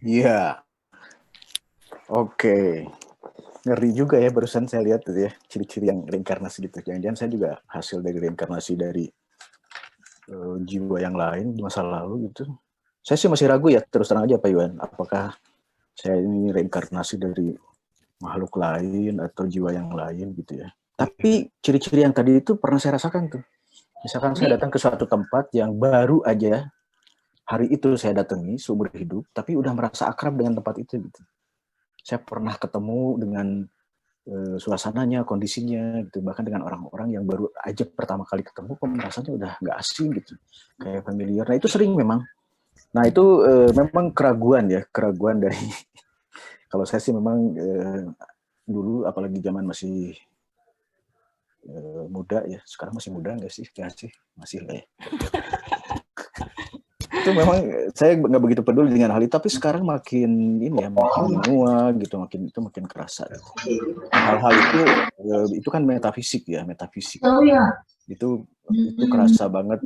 Iya. Oke. Ngeri juga ya barusan saya lihat tuh ya, ciri-ciri yang reinkarnasi gitu. Jangan-jangan saya juga hasil dari reinkarnasi dari jiwa yang lain di masa lalu gitu. Saya sih masih ragu ya, terus terang aja Pak Iwan, apakah saya ini reinkarnasi dari makhluk lain atau jiwa yang lain gitu ya. Tapi ciri-ciri yang tadi itu pernah saya rasakan tuh. Misalkan saya datang ke suatu tempat yang baru aja hari itu saya datangi seumur hidup, tapi udah merasa akrab dengan tempat itu gitu. Saya pernah ketemu dengan suasananya, kondisinya, gitu. Bahkan dengan orang-orang yang baru aja pertama kali ketemu, kok rasanya udah nggak asing gitu, kayak familiar. Nah itu sering memang. Nah itu memang keraguan ya, keraguan dari kalau saya sih memang dulu, apalagi zaman masih muda ya, sekarang masih muda nggak sih? Nggak sih, masih lah ya. Itu memang saya nggak begitu peduli dengan hal itu, tapi sekarang makin ini ya, makin menua gitu, makin kerasa. Hal-hal itu kan metafisik ya, metafisik. Itu kerasa banget.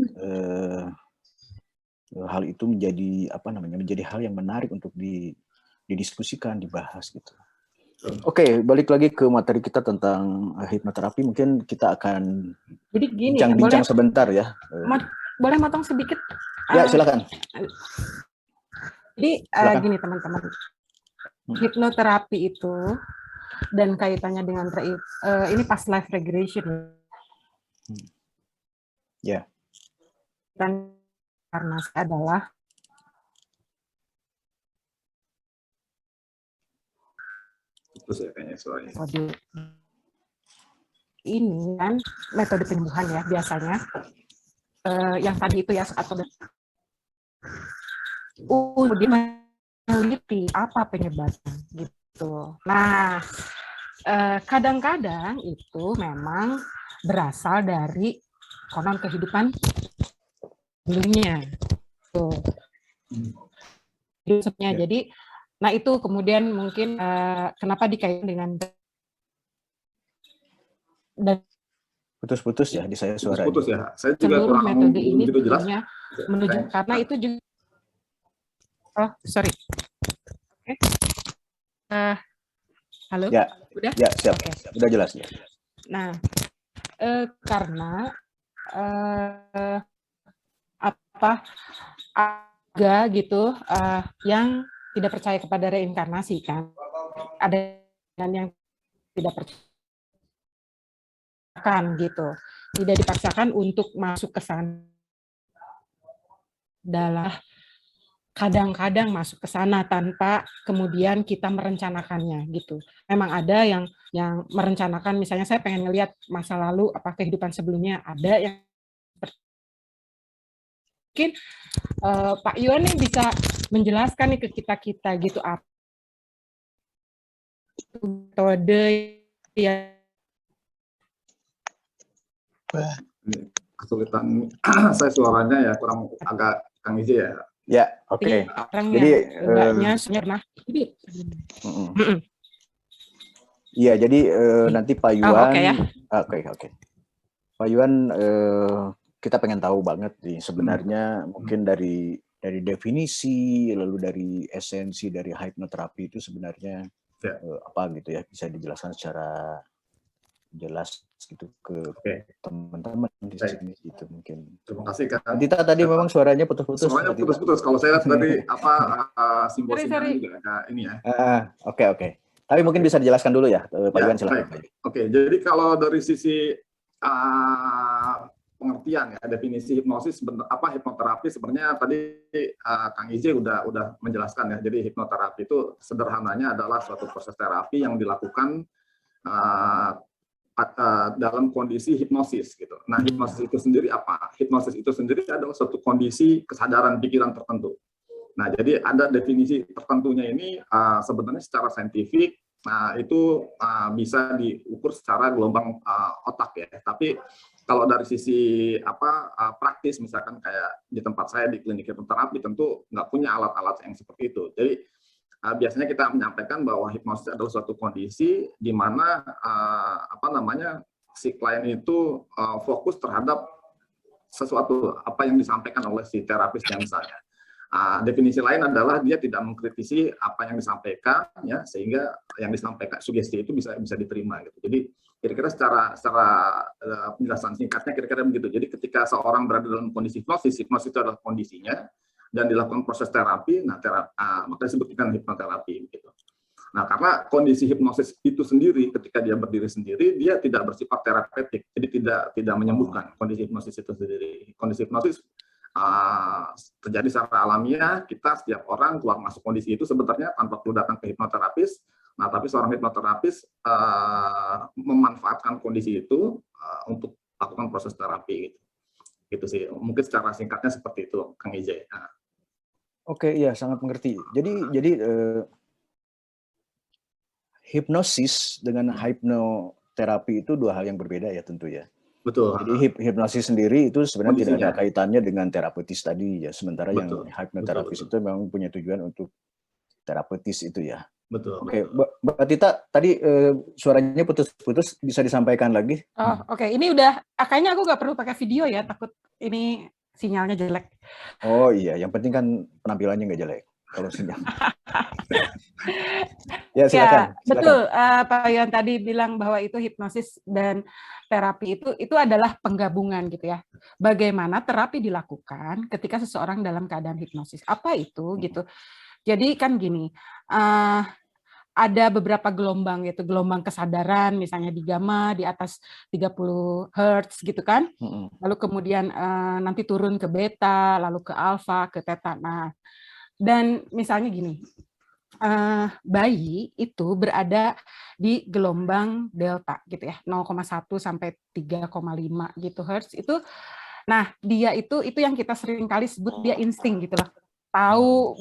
Hal itu menjadi menjadi hal yang menarik untuk didiskusikan, dibahas gitu. Oke, balik lagi ke materi kita tentang hipnoterapi. Mungkin kita akan bincang-bincang sebentar ya. Boleh motong sedikit? Ya, silakan. Jadi gini teman-teman, hipnoterapi itu dan kaitannya dengan ini past life regression. Ya. Dan karena adalah ini kan metode penyembuhan ya biasanya yang tadi itu ya atau dia meneliti apa penyebabnya gitu. Nah kadang-kadang itu memang berasal dari konon kehidupan sebelumnya. Tuh. Jadi, nah itu kemudian mungkin kenapa dikaitkan dengan dan putus-putus ya di saya suara. Putus ya. Saya juga seluruh metode ini jelas menuju karena itu juga. Oh sorry. Oke. Halo. Ya. Udah? Ya siap. Okay. Udah jelas ya. Nah karena ada gitu yang tidak percaya kepada reinkarnasi kan, ada yang tidak percaya gitu, tidak dipaksakan untuk masuk ke sana, adalah kadang-kadang masuk ke sana tanpa kemudian kita merencanakannya gitu. Memang ada yang merencanakan, misalnya saya pengen ngelihat masa lalu apa kehidupan sebelumnya, ada yang mungkin Pak Iwan nih bisa menjelaskan nih ke kita gitu apa metode ya. Kesulitan saya suaranya ya kurang agak Kang Ije ya. Ya, oke. Jadi pernah. Iya, jadi nanti Pak Yuan. Oke ya. Oke. Pak Yuan, kita pengen tahu banget nih sebenarnya mungkin dari definisi lalu dari esensi dari hipnoterapi itu sebenarnya apa gitu ya, bisa dijelaskan secara jelas gitu ke teman-teman di sini gitu mungkin. Terima kasih Kak. Dita tadi memang suaranya putus-putus. Suaranya putus-putus. Kalau saya lihat tadi simbol-simbolnya juga ini ya. Oke. Tapi mungkin bisa dijelaskan dulu ya, Pak Iwan silakan. Oke, jadi kalau dari sisi pengertian ya, definisi hipnosis hipnoterapi sebenarnya tadi Kang Ije udah menjelaskan ya. Jadi hipnoterapi itu sederhananya adalah suatu proses terapi yang dilakukan dalam kondisi hipnosis gitu. Nah, hipnosis itu sendiri apa? Hipnosis itu sendiri adalah suatu kondisi kesadaran pikiran tertentu. Nah, jadi ada definisi tertentunya ini sebenarnya secara saintifik itu bisa diukur secara gelombang otak ya. Tapi kalau dari sisi praktis misalkan kayak di tempat saya di klinik hipnoterapi tentu nggak punya alat-alat yang seperti itu. Jadi biasanya kita menyampaikan bahwa hipnosis adalah suatu kondisi di mana si klien itu fokus terhadap sesuatu apa yang disampaikan oleh si terapisnya misalnya. Definisi lain adalah dia tidak mengkritisi apa yang disampaikan, ya, sehingga yang disampaikan sugesti itu bisa diterima gitu. Jadi kira-kira secara penjelasan singkatnya kira-kira begitu. Jadi ketika seorang berada dalam kondisi hipnosis itu adalah kondisinya dan dilakukan proses terapi, maka disebutkan hipnoterapi gitu. Nah, karena kondisi hipnosis itu sendiri ketika dia berdiri sendiri, dia tidak bersifat terapeutik, jadi tidak menyembuhkan kondisi hipnosis itu sendiri. Kondisi hipnosis terjadi secara alamiah, kita setiap orang keluar masuk kondisi itu sebenarnya tanpa perlu datang ke hipnoterapis. Nah, tapi seorang hipnoterapis memanfaatkan kondisi itu untuk lakukan proses terapi gitu. Gitu sih, mungkin secara singkatnya seperti itu, Kang Ije. Oke, iya sangat mengerti. Jadi hipnosis dengan hipnoterapi itu dua hal yang berbeda ya tentu ya. Betul. Jadi hipnosis sendiri itu sebenarnya tidak ada kaitannya dengan terapeutis tadi ya. Sementara yang hipnoterapis itu memang punya tujuan untuk terapeutis itu ya. Betul. Oke, Mbak Tita tadi suaranya putus-putus, bisa disampaikan lagi? Oke. Ini udah kayaknya aku nggak perlu pakai video ya, takut ini sinyalnya jelek. Oh iya, yang penting kan penampilannya nggak jelek. Kalau sinyal. Ya, silakan. Betul. Pak Yon tadi bilang bahwa itu hipnosis dan terapi itu adalah penggabungan gitu ya. Bagaimana terapi dilakukan ketika seseorang dalam keadaan hipnosis? Apa itu gitu? Jadi kan gini, ada beberapa gelombang gitu, gelombang kesadaran misalnya di gamma di atas 30 Hz gitu kan. Lalu kemudian nanti turun ke beta, lalu ke alfa, ke theta. Nah, dan misalnya gini, bayi itu berada di gelombang delta gitu ya, 0,1 sampai 3,5 gitu Hertz itu. Nah, dia itu yang kita sering kali sebut dia insting gitu lah. Tahu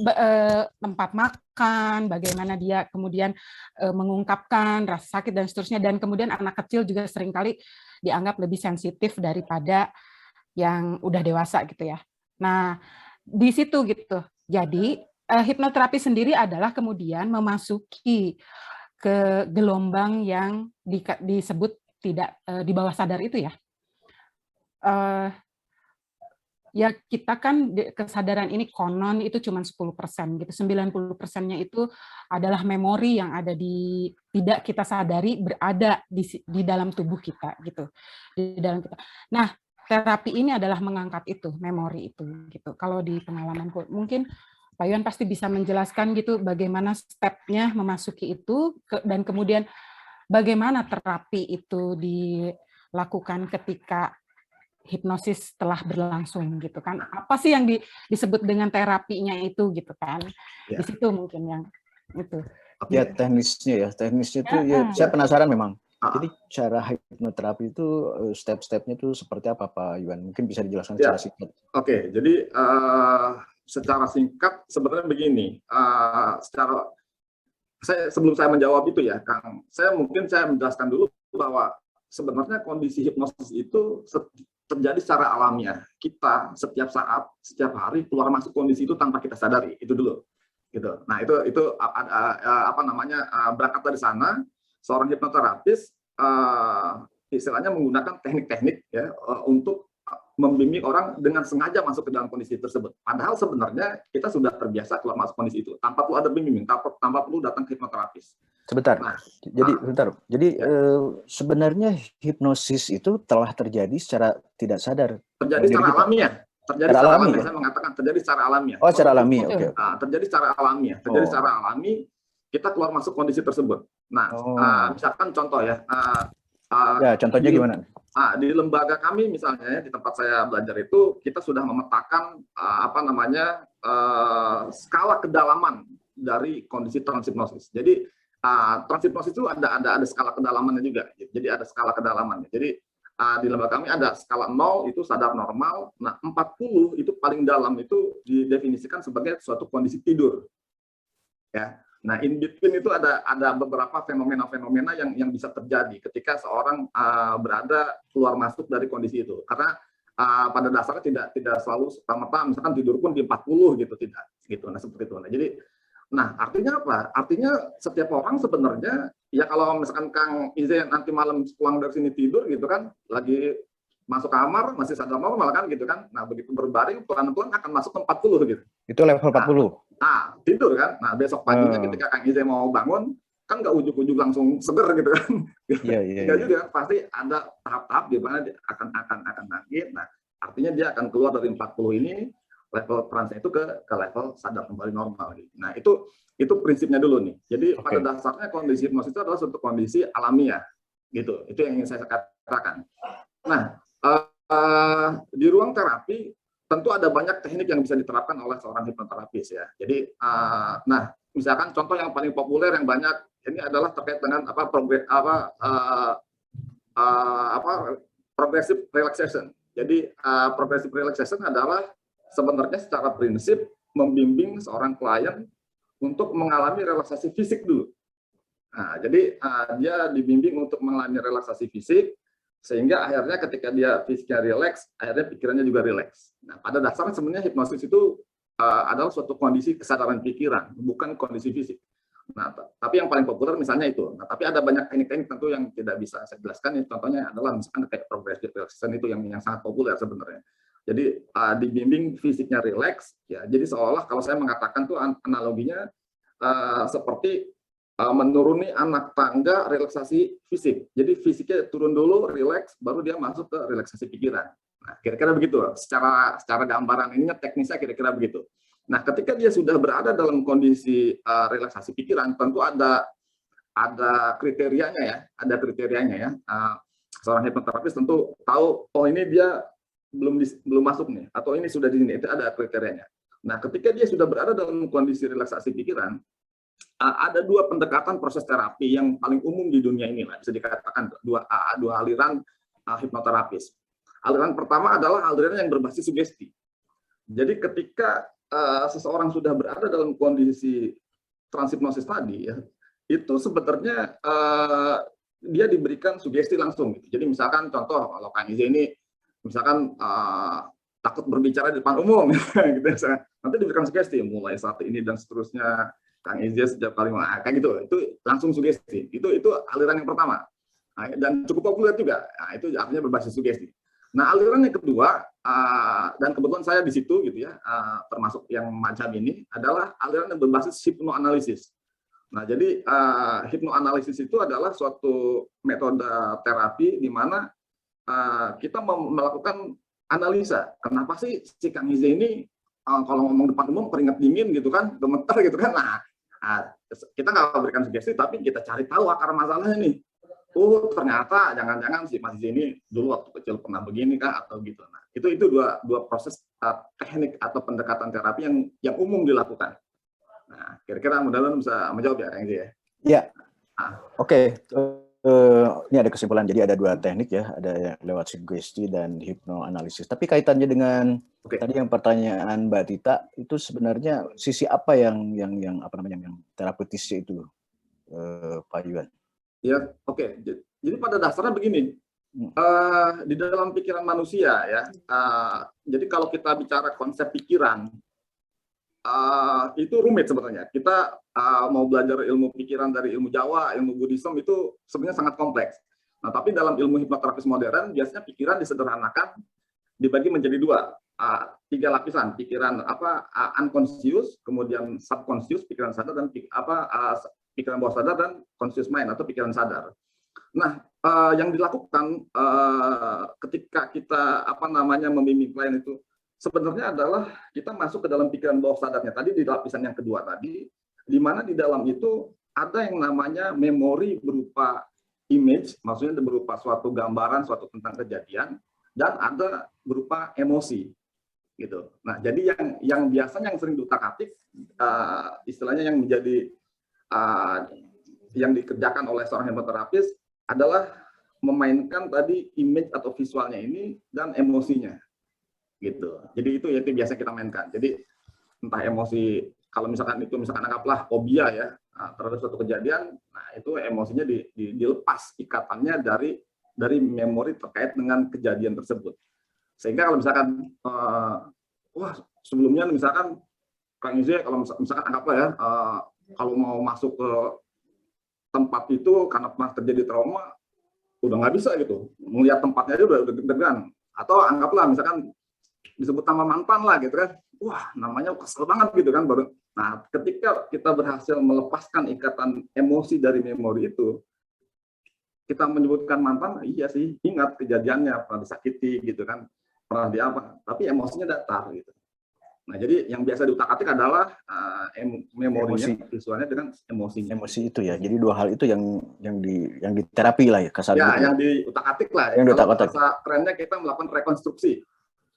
tempat makan, bagaimana dia kemudian mengungkapkan rasa sakit dan seterusnya, dan kemudian anak kecil juga sering kali dianggap lebih sensitif daripada yang udah dewasa gitu ya. Nah, di situ gitu. Jadi hipnoterapi sendiri adalah kemudian memasuki ke gelombang yang disebut tidak di bawah sadar itu ya. Ya kita kan kesadaran ini konon itu cuma 10% gitu. 90%-nya itu adalah memori yang ada tidak kita sadari berada di dalam tubuh kita gitu. Di dalam kita. Nah, terapi ini adalah mengangkat itu, memori itu gitu. Kalau di pengalamanku mungkin Pak Yon pasti bisa menjelaskan gitu bagaimana stepnya memasuki itu dan kemudian bagaimana terapi itu dilakukan ketika hipnosis telah berlangsung gitu kan. Apa sih yang disebut dengan terapinya itu gitu kan. Ya. Di situ mungkin yang itu. Ya teknisnya itu ya saya penasaran memang. Jadi cara hipnoterapi itu step-stepnya itu seperti apa Pak Yuan? Mungkin bisa dijelaskan secara singkat. Oke, jadi secara singkat sebenarnya begini. Sebelum saya menjawab itu ya, Kang, saya menjelaskan dulu bahwa sebenarnya kondisi hipnosis itu terjadi secara alamiah. Kita setiap saat, setiap hari keluar masuk kondisi itu tanpa kita sadari. Itu dulu. Gitu. Nah itu berangkat dari sana. Seorang hipnoterapis istilahnya menggunakan teknik-teknik ya untuk membimbing orang dengan sengaja masuk ke dalam kondisi tersebut. Padahal sebenarnya kita sudah terbiasa keluar masuk kondisi itu tanpa perlu ada bimbing, tanpa perlu datang ke hipnoterapis. Sebentar. Jadi sebenarnya hipnosis itu telah terjadi secara tidak sadar. Terjadi secara alamiah. Saya mengatakan terjadi secara alamiah. Oh, secara alamiah. Oke. Terjadi secara alamiah. Terjadi secara alami. Kita keluar masuk kondisi tersebut. Nah, misalkan contoh ya. Contohnya gimana? Di lembaga kami misalnya di tempat saya belajar itu kita sudah memetakan skala kedalaman dari kondisi transhipnosis. Jadi transhipnosis itu ada skala kedalamannya juga. Jadi ada skala kedalamannya. Jadi di lembaga kami ada skala 0 itu sadar normal. Nah, 40 itu paling dalam itu didefinisikan sebagai suatu kondisi tidur. Ya. Nah, in between itu ada beberapa fenomena-fenomena yang bisa terjadi ketika seorang berada keluar masuk dari kondisi itu. Karena pada dasarnya tidak selalu serta-merta misalkan tidur pun di 40 gitu, tidak gitu. Nah, seperti itu. Nah, jadi artinya apa? Artinya setiap orang sebenarnya ya kalau misalkan Kang Ize nanti malam pulang dari sini tidur gitu kan, lagi masuk kamar masih sadar normal kan gitu kan. Nah, begitu berbaring pelan-pelan akan masuk ke 40 gitu. Itu level 40. Nah, tidur kan. Nah, besok paginya ketika Kang Ize mau bangun kan nggak ujuk-ujuk langsung seger gitu kan. Enggak juga, pasti ada tahap-tahap di mana dia akan naik. Nah, artinya dia akan keluar dari 40 ini, level transnya itu ke level sadar kembali normal gitu. Nah, itu prinsipnya dulu nih. Jadi pada dasarnya kondisi hipnosis itu adalah suatu kondisi alamiah gitu. Itu yang ingin saya katakan. Nah, di ruang terapi tentu ada banyak teknik yang bisa diterapkan oleh seorang hipnoterapis ya. Jadi, nah misalkan contoh yang paling populer yang banyak ini adalah terkait dengan progressive relaxation. Jadi progressive relaxation adalah sebenarnya secara prinsip membimbing seorang klien untuk mengalami relaksasi fisik dulu. Nah, jadi dia dibimbing untuk mengalami relaksasi fisik, sehingga akhirnya ketika dia fisiknya rileks, akhirnya pikirannya juga rileks. Nah, pada dasarnya sebenarnya hipnosis itu adalah suatu kondisi kesadaran pikiran, bukan kondisi fisik. Nah, tapi yang paling populer misalnya itu. Nah, tapi ada banyak teknik-teknik tentu yang tidak bisa saya jelaskan. Contohnya adalah misalkan kayak progressive relaxation itu yang sangat populer sebenarnya. Jadi dibimbing fisiknya rileks, ya. Jadi seolah kalau saya mengatakan tuh analoginya seperti menuruni anak tangga relaksasi fisik. Jadi fisiknya turun dulu, rileks, baru dia masuk ke relaksasi pikiran. Nah, kira-kira begitu. Secara gambaran ininya teknisnya kira-kira begitu. Nah, ketika dia sudah berada dalam kondisi relaksasi pikiran, tentu ada kriterianya ya, seorang hipnoterapis tentu tahu, oh ini dia belum masuk nih, atau ini sudah di sini, itu ada kriterianya. Nah, ketika dia sudah berada dalam kondisi relaksasi pikiran, ada dua pendekatan proses terapi yang paling umum di dunia ini lah, bisa dikatakan dua aliran hipnoterapis. Aliran pertama adalah aliran yang berbasis sugesti. Jadi ketika seseorang sudah berada dalam kondisi transhipnosis tadi, ya, itu sebenarnya dia diberikan sugesti langsung. Gitu. Jadi misalkan contoh kalau Kang Ize ini misalkan takut berbicara di depan umum, gitu, nanti diberikan sugesti mulai saat ini dan seterusnya. Kang Ize setiap kali kayak gitu, itu langsung sugesti. Itu aliran yang pertama, dan cukup populer juga. Nah, itu artinya berbasis sugesti. Nah, aliran yang kedua, dan kebetulan saya di situ gitu ya, termasuk yang macam ini adalah aliran yang berbasis hipnoanalisis. Nah, jadi hipnoanalisis itu adalah suatu metode terapi di mana kita melakukan analisa. Kenapa sih si Kang Ize ini kalau ngomong depan umum keringat dingin gitu kan, gemeter gitu kan. Nah, kita nggak berikan sugesti, tapi kita cari tahu akar masalahnya nih. Oh, ternyata jangan-jangan si Mas ini dulu waktu kecil pernah begini kah atau gitu. Nah, itu dua proses teknik atau pendekatan terapi yang umum dilakukan. Nah, kira-kira mudah-mudahan bisa menjawab ya, Kang Ize ya. Iya. Oke. Ini ada kesimpulan. Jadi ada dua teknik ya, ada yang lewat sugesti dan hipnoanalisis. Tapi kaitannya dengan tadi yang pertanyaan Mbak Tita, itu sebenarnya sisi apa yang terapeutisnya itu, Pak Yuan? Ya, oke. Jadi pada dasarnya begini, di dalam pikiran manusia ya, jadi kalau kita bicara konsep pikiran, itu rumit sebenarnya. Kita mau belajar ilmu pikiran dari ilmu Jawa, ilmu Buddhism itu sebenarnya sangat kompleks. Nah, tapi dalam ilmu hipnoterapis modern, biasanya pikiran disederhanakan, dibagi menjadi tiga lapisan. Pikiran unconscious, kemudian subconscious, pikiran sadar, dan pikiran bawah sadar, dan conscious mind atau pikiran sadar. Nah, yang dilakukan ketika kita membimbing klien itu sebenarnya adalah kita masuk ke dalam pikiran bawah sadarnya. Tadi di lapisan yang kedua tadi, di mana di dalam itu ada yang namanya memori berupa image, maksudnya berupa suatu gambaran, suatu tentang kejadian, dan ada berupa emosi. Gitu. Nah, jadi yang biasanya yang sering diutak-atik, istilahnya yang menjadi yang dikerjakan oleh seorang hipnoterapis adalah memainkan tadi image atau visualnya ini dan emosinya. Gitu. Jadi itu biasa kita mainkan. Jadi entah emosi, kalau misalkan anggaplah fobia ya terhadap suatu kejadian, nah itu emosinya dilepas ikatannya dari memori terkait dengan kejadian tersebut. Sehingga kalau misalkan sebelumnya misalkan Kang Ize kalau misalkan anggaplah ya kalau mau masuk ke tempat itu karena pernah terjadi trauma, udah nggak bisa gitu. Melihat tempatnya aja udah deg-degan. Atau anggaplah misalkan disebut nama mantan lah gitu kan. Wah, namanya kesel banget gitu kan. Nah, ketika kita berhasil melepaskan ikatan emosi dari memori itu, kita menyebutkan mantan, iya sih, ingat kejadiannya, pernah disakiti gitu kan, pernah di apa, tapi emosinya datar gitu. Nah, jadi yang biasa diutak-atik adalah memorinya, visualnya dengan emosinya. Emosi itu ya. Jadi dua hal itu yang diterapi lah ya kasarnya. Ya, gitu. yang diutak-atik lah. Yang Kalau diutak-atik. bahasa kerennya kita melakukan rekonstruksi.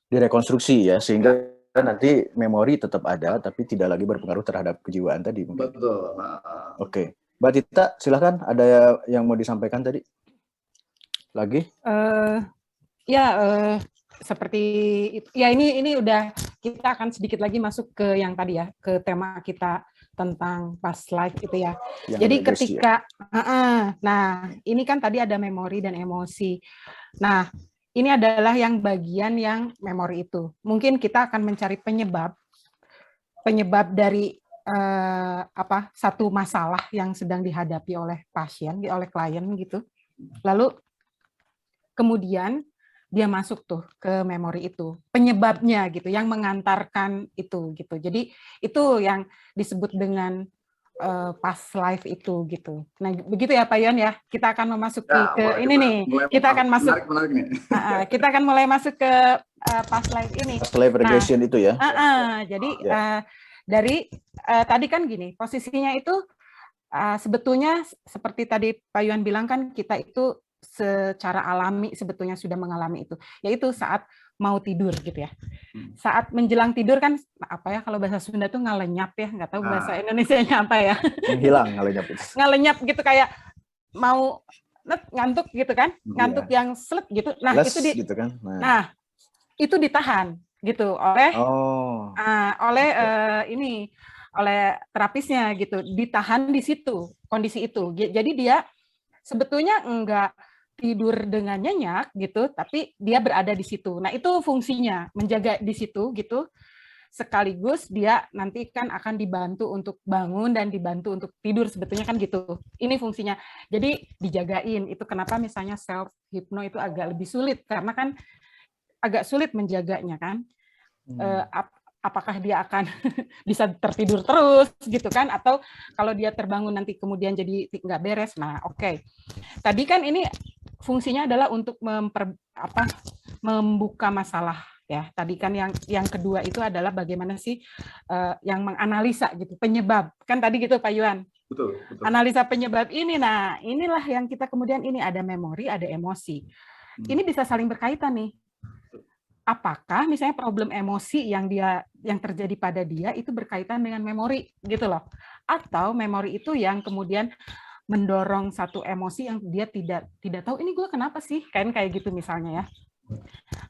Direkonstruksi ya, sehingga nanti memori tetap ada, tapi tidak lagi berpengaruh terhadap kejiwaan tadi. Mungkin. Betul. Oke. Mbak Tita, silahkan. Ada yang mau disampaikan tadi? Lagi? Seperti itu. Ya ini udah, kita akan sedikit lagi masuk ke yang tadi ya, ke tema kita tentang past life itu ya. Yang jadi regresi, ketika nah ini kan tadi ada memori dan emosi. Nah, ini adalah yang bagian yang memori itu. Mungkin kita akan mencari penyebab dari satu masalah yang sedang dihadapi oleh pasien, oleh klien gitu. Lalu kemudian dia masuk tuh ke memori itu, penyebabnya gitu, yang mengantarkan itu gitu. Jadi itu yang disebut dengan past life itu gitu. Nah, begitu ya Pak Yon ya. Kita akan memasuki ke ini nih. Kita akan masuk. Menarik nih. Kita akan mulai masuk ke past life ini. Past life regression itu ya. Jadi dari tadi kan gini, posisinya itu sebetulnya seperti tadi Pak Yuan bilang kan, kita itu secara alami sebetulnya sudah mengalami itu, yaitu saat mau tidur gitu ya. Saat menjelang tidur kan apa ya, kalau bahasa Sunda tuh ngalenyap ya, nggak tahu bahasa Indonesianya apa ya. Menghilang ngalenyap itu. Ngalenyap gitu, kayak mau ngantuk gitu kan, ngantuk yang sleep gitu. Nah, Les, itu gitu kan. Nah, itu ditahan gitu oleh oleh terapisnya gitu, ditahan di situ, kondisi itu. Jadi dia sebetulnya enggak tidur dengan nyenyak gitu, tapi dia berada di situ. Nah, itu fungsinya, menjaga di situ gitu. Sekaligus dia nanti kan akan dibantu untuk bangun dan dibantu untuk tidur, sebetulnya kan gitu. Ini fungsinya. Jadi dijagain. Itu kenapa misalnya self hypno itu agak lebih sulit, karena kan agak sulit menjaganya kan. Apakah dia akan bisa tertidur terus gitu kan, atau kalau dia terbangun nanti kemudian jadi nggak beres. Nah, oke. Tadi kan ini fungsinya adalah untuk membuka masalah ya. Tadi kan yang kedua itu adalah bagaimana sih yang menganalisa gitu, penyebab. Kan tadi gitu Pak Yuan. Betul. Analisa penyebab ini. Nah, inilah yang kita kemudian ini ada memori, ada emosi. Ini bisa saling berkaitan nih. Apakah misalnya problem emosi yang terjadi pada dia itu berkaitan dengan memori gitu loh, atau memori itu yang kemudian mendorong satu emosi yang dia tidak tahu ini gue kenapa sih, kan kayak gitu misalnya ya,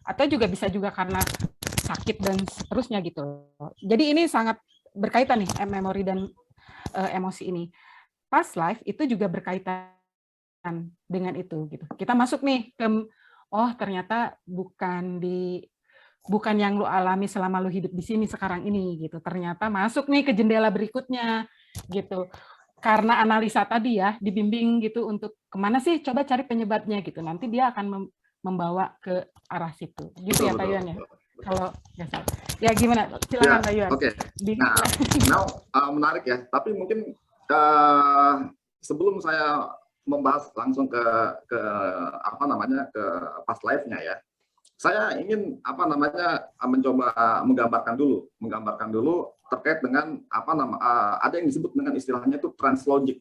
atau juga bisa juga karena sakit dan seterusnya gitu. Jadi ini sangat berkaitan nih, memori dan emosi ini. Past life itu juga berkaitan dengan itu gitu. Kita masuk nih ke ternyata bukan yang lu alami selama lu hidup di sini sekarang ini gitu. Ternyata masuk nih ke jendela berikutnya gitu. Karena analisa tadi ya, dibimbing gitu untuk kemana sih, coba cari penyebabnya gitu. Nanti dia akan membawa ke arah situ. Gitu ya Pak Yuan ya. Kalau ya gimana? Silakan Pak Yuan. Oke. Nah, menarik ya. Tapi mungkin sebelum saya membahas langsung ke ke past life-nya ya. Saya ingin mencoba menggambarkan dulu terkait dengan ada yang disebut dengan istilahnya itu translogic.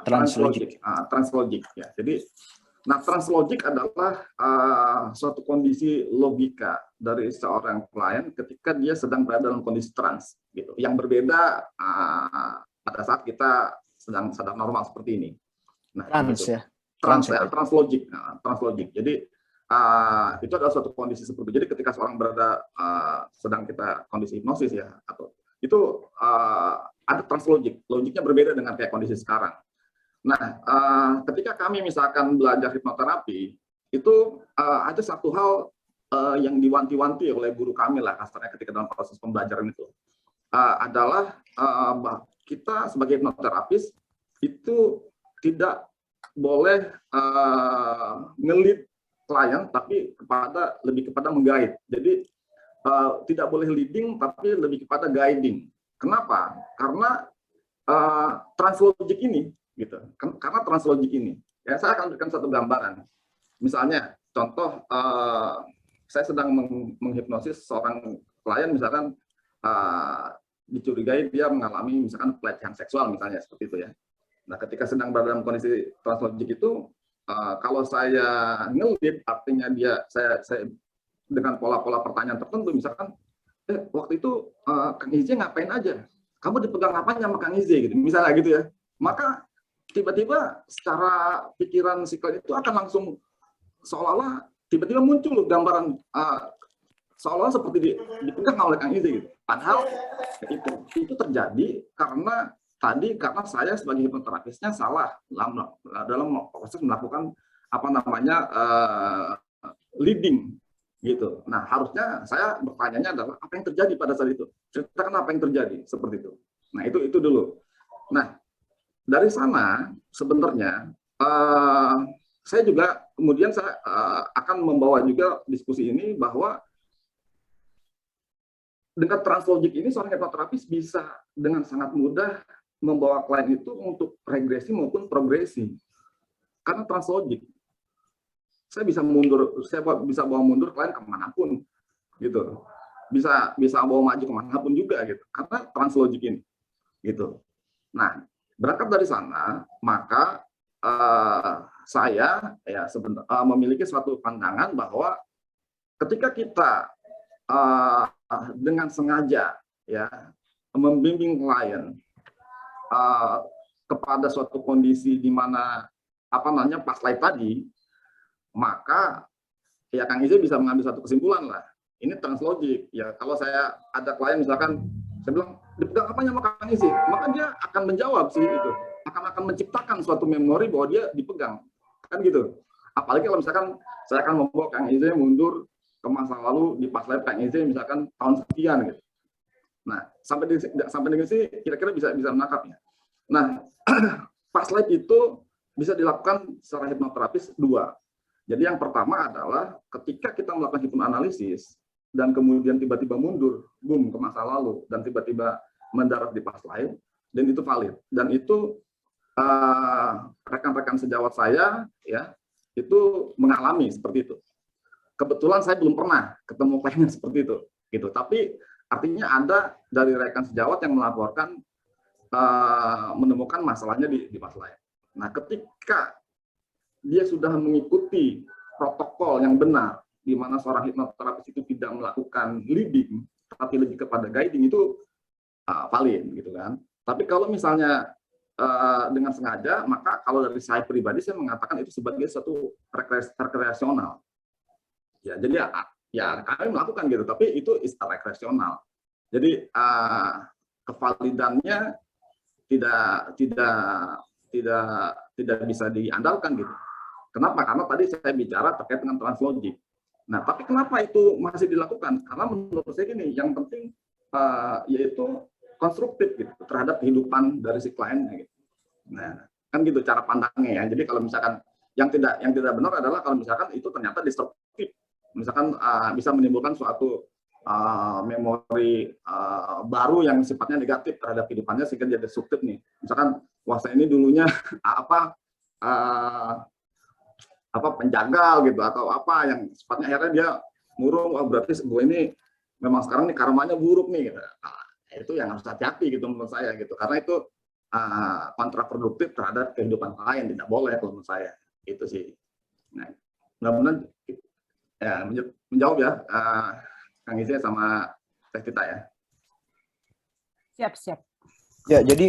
Translogic ya. Jadi translogic adalah suatu kondisi logika dari seorang klien ketika dia sedang berada dalam kondisi trans gitu. Yang berbeda pada saat kita sedang sadar normal seperti ini. Nah, translogic. Jadi itu adalah suatu kondisi seperti itu. Jadi ketika seorang berada sedang kita kondisi hipnosis ya, atau itu ada translogik. Logiknya berbeda dengan kayak kondisi sekarang. Nah, ketika kami misalkan belajar hipnoterapi, itu ada satu hal yang diwanti-wanti oleh guru kami lah kasarnya ketika dalam proses pembelajaran itu adalah kita sebagai hipnoterapis itu tidak boleh nge-lead klien, tapi lebih kepada meng-guide. Jadi tidak boleh leading, tapi lebih kepada guiding. Kenapa? Karena translogic ini, gitu. Karena translogic ini, ya saya akan berikan satu gambaran. Misalnya, contoh, saya sedang menghipnosis seorang klien, misalkan dicurigai dia mengalami misalkan pelecehan seksual, misalnya seperti itu ya. Nah, ketika sedang berada dalam kondisi translogic itu, kalau saya nge-lead, artinya saya dengan pola-pola pertanyaan tertentu, misalkan, waktu itu Kang Izzy ngapain aja? Kamu dipegang apanya sama Kang Izzy? Gitu. Misalnya gitu ya. Maka tiba-tiba secara pikiran si klien itu akan langsung seolah-olah tiba-tiba muncul gambaran seolah-olah seperti dipegang oleh Kang Izzy. Gitu. Padahal itu terjadi karena saya sebagai hipnoterapisnya salah dalam proses melakukan leading gitu. Nah, harusnya saya bertanya adalah apa yang terjadi pada saat itu? Ceritakan apa yang terjadi seperti itu. Nah, itu dulu. Nah, dari sana sebenarnya saya juga kemudian saya akan membawa juga diskusi ini bahwa dengan translogic ini seorang hipnoterapis bisa dengan sangat mudah membawa klien itu untuk regresi maupun progresi. Karena translogic, saya bisa bawa mundur klien kemanapun, gitu. Bisa bawa maju kemanapun juga, gitu. Karena translogic ini, gitu. Nah, berangkat dari sana, maka saya ya memiliki suatu pandangan bahwa ketika kita dengan sengaja ya membimbing klien kepada suatu kondisi di mana pas live tadi, maka ya Kang Izzy bisa mengambil satu kesimpulan lah. Ini translogic. Ya kalau saya ada klien misalkan saya bilang dipegang apanya sama Kang Izzy, maka dia akan menjawab sih itu. Akan menciptakan suatu memori bahwa dia dipegang. Kan gitu. Apalagi kalau misalkan saya akan membawa Kang Izzy mundur ke masa lalu di pas live Kang Izzy misalkan tahun sekian gitu. Nah, sampai dengan sini kira-kira bisa menangkapnya. Nah, pas live itu bisa dilakukan secara hipnoterapis dua. Jadi yang pertama adalah ketika kita melakukan hipnoanalisis dan kemudian tiba-tiba mundur, boom, ke masa lalu dan tiba-tiba mendarat di pas live, dan itu valid. Dan itu rekan-rekan sejawat saya ya itu mengalami seperti itu. Kebetulan saya belum pernah ketemu klien seperti itu, gitu. Tapi artinya ada dari rekan sejawat yang melaporkan menemukan masalahnya di pas live. Nah, ketika dia sudah mengikuti protokol yang benar, di mana seorang hipnoterapis itu tidak melakukan leading, tapi lebih kepada guiding, itu valid, gitu kan. Tapi kalau misalnya dengan sengaja, maka kalau dari saya pribadi, saya mengatakan itu sebagai satu rekreasional. Ya, jadi ya kami melakukan gitu, tapi itu rekreasional. Jadi kevalidannya tidak bisa diandalkan gitu. Kenapa? Karena tadi saya bicara terkait dengan translogic. Nah, tapi kenapa itu masih dilakukan? Karena menurut saya gini, yang penting yaitu konstruktif gitu terhadap kehidupan dari si kliennya gitu. Nah, kan gitu cara pandangnya ya. Jadi kalau misalkan yang tidak benar adalah kalau misalkan itu ternyata destruktif. Misalkan bisa menimbulkan suatu memori baru yang sifatnya negatif terhadap kehidupannya sehingga dia destruktif nih. Misalkan saya ini dulunya penjagal gitu atau apa yang sifatnya akhirnya dia murung, berarti gue ini memang sekarang nih karmanya buruk nih gitu. Nah, itu yang harus hati-hati gitu menurut saya gitu. Karena itu kontraproduktif terhadap kehidupan lain, tidak boleh kalau menurut saya. Itu sih. Nah, mudah-mudahan ya menjawab ya Kang Izzy sama Teh Tita ya. Siap. Ya, jadi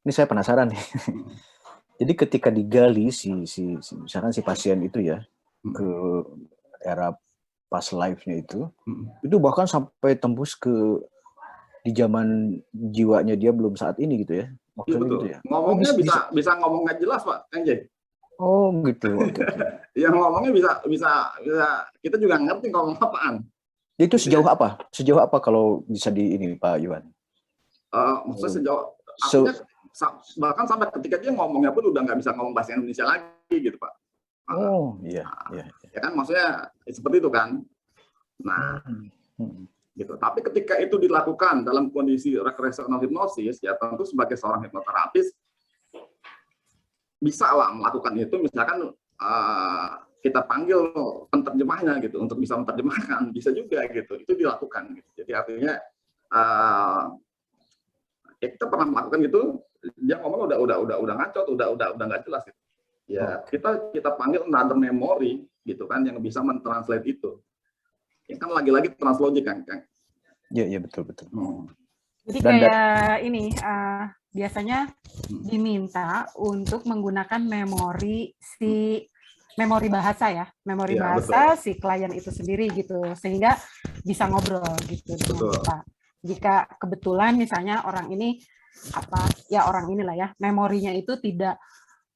ini saya penasaran nih. Jadi ketika digali misalkan si pasien itu ya ke era pas live-nya itu bahkan sampai tembus ke di zaman jiwanya dia belum saat ini gitu ya. Maksudnya gitu ya. Ngomongnya bisa ngomong nggak jelas, Pak Kang Izzy. Oh gitu. Yang ngomongnya bisa kita juga ngerti ngomong apaan. Itu sejauh apa? Sejauh apa kalau bisa di ini Pak Iwan? Maksudnya sejauh artinya bahkan sampai ketika dia ngomongnya pun udah nggak bisa ngomong bahasa Indonesia lagi gitu Pak. Oh iya, iya. Ya kan maksudnya seperti itu kan. Nah, gitu. Tapi ketika itu dilakukan dalam kondisi recreational hipnosis, ya tentu sebagai seorang hipnoterapis bisa lah melakukan itu. Misalkan kita panggil penerjemahnya gitu untuk bisa menerjemahkan, bisa juga gitu. Itu dilakukan. Gitu. Jadi artinya ya kita pernah melakukan gitu. Dia ngomong udah ngaco, udah nggak jelas. Gitu. Ya kita panggil another memory gitu kan yang bisa mentranslate itu. Ya kan lagi-lagi translogik kan. Iya betul. Jadi kayak ini biasanya diminta untuk menggunakan memori bahasa ya, memori bahasa betul. Si klien itu sendiri gitu, sehingga bisa ngobrol gitu dengan kita. Jika kebetulan misalnya orang ini orang inilah ya, memorinya itu tidak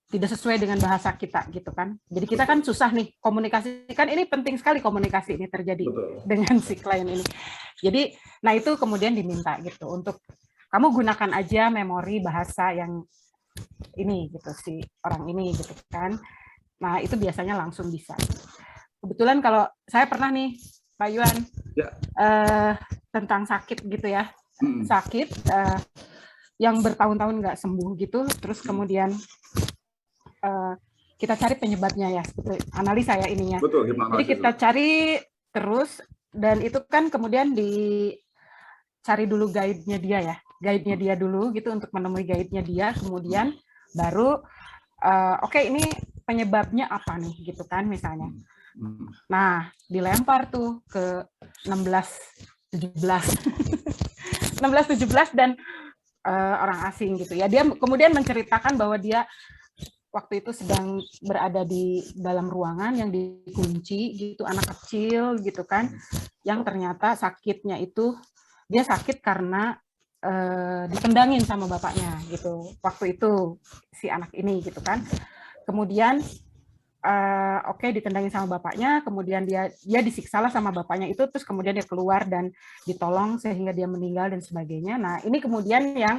sesuai dengan bahasa kita gitu kan. Jadi kita kan susah nih komunikasi, kan ini penting sekali komunikasi ini terjadi dengan si klien ini. Jadi nah itu kemudian diminta gitu untuk kamu gunakan aja memori bahasa yang ini gitu si orang ini gitu kan. Nah itu biasanya langsung bisa. Kebetulan kalau saya pernah nih Pak Yuan tentang sakit gitu ya, sakit yang bertahun-tahun nggak sembuh gitu, terus kemudian kita cari penyebabnya ya, seperti analisa ya ininya. Betul, jadi kita cari terus, dan itu kan kemudian dicari dulu guide-nya dia ya, guide-nya dia dulu gitu untuk menemui guide-nya dia, kemudian baru oke, ini penyebabnya apa nih gitu kan misalnya. Nah, dilempar tuh ke 16-17 dan orang asing gitu ya. Dia kemudian menceritakan bahwa dia waktu itu sedang berada di dalam ruangan yang dikunci gitu, anak kecil gitu kan, yang ternyata sakitnya itu dia sakit karena ditendangin sama bapaknya gitu waktu itu si anak ini gitu kan. Kemudian ditendangin sama bapaknya, kemudian dia disiksalah sama bapaknya itu, terus kemudian dia keluar dan ditolong sehingga dia meninggal dan sebagainya. Nah ini kemudian yang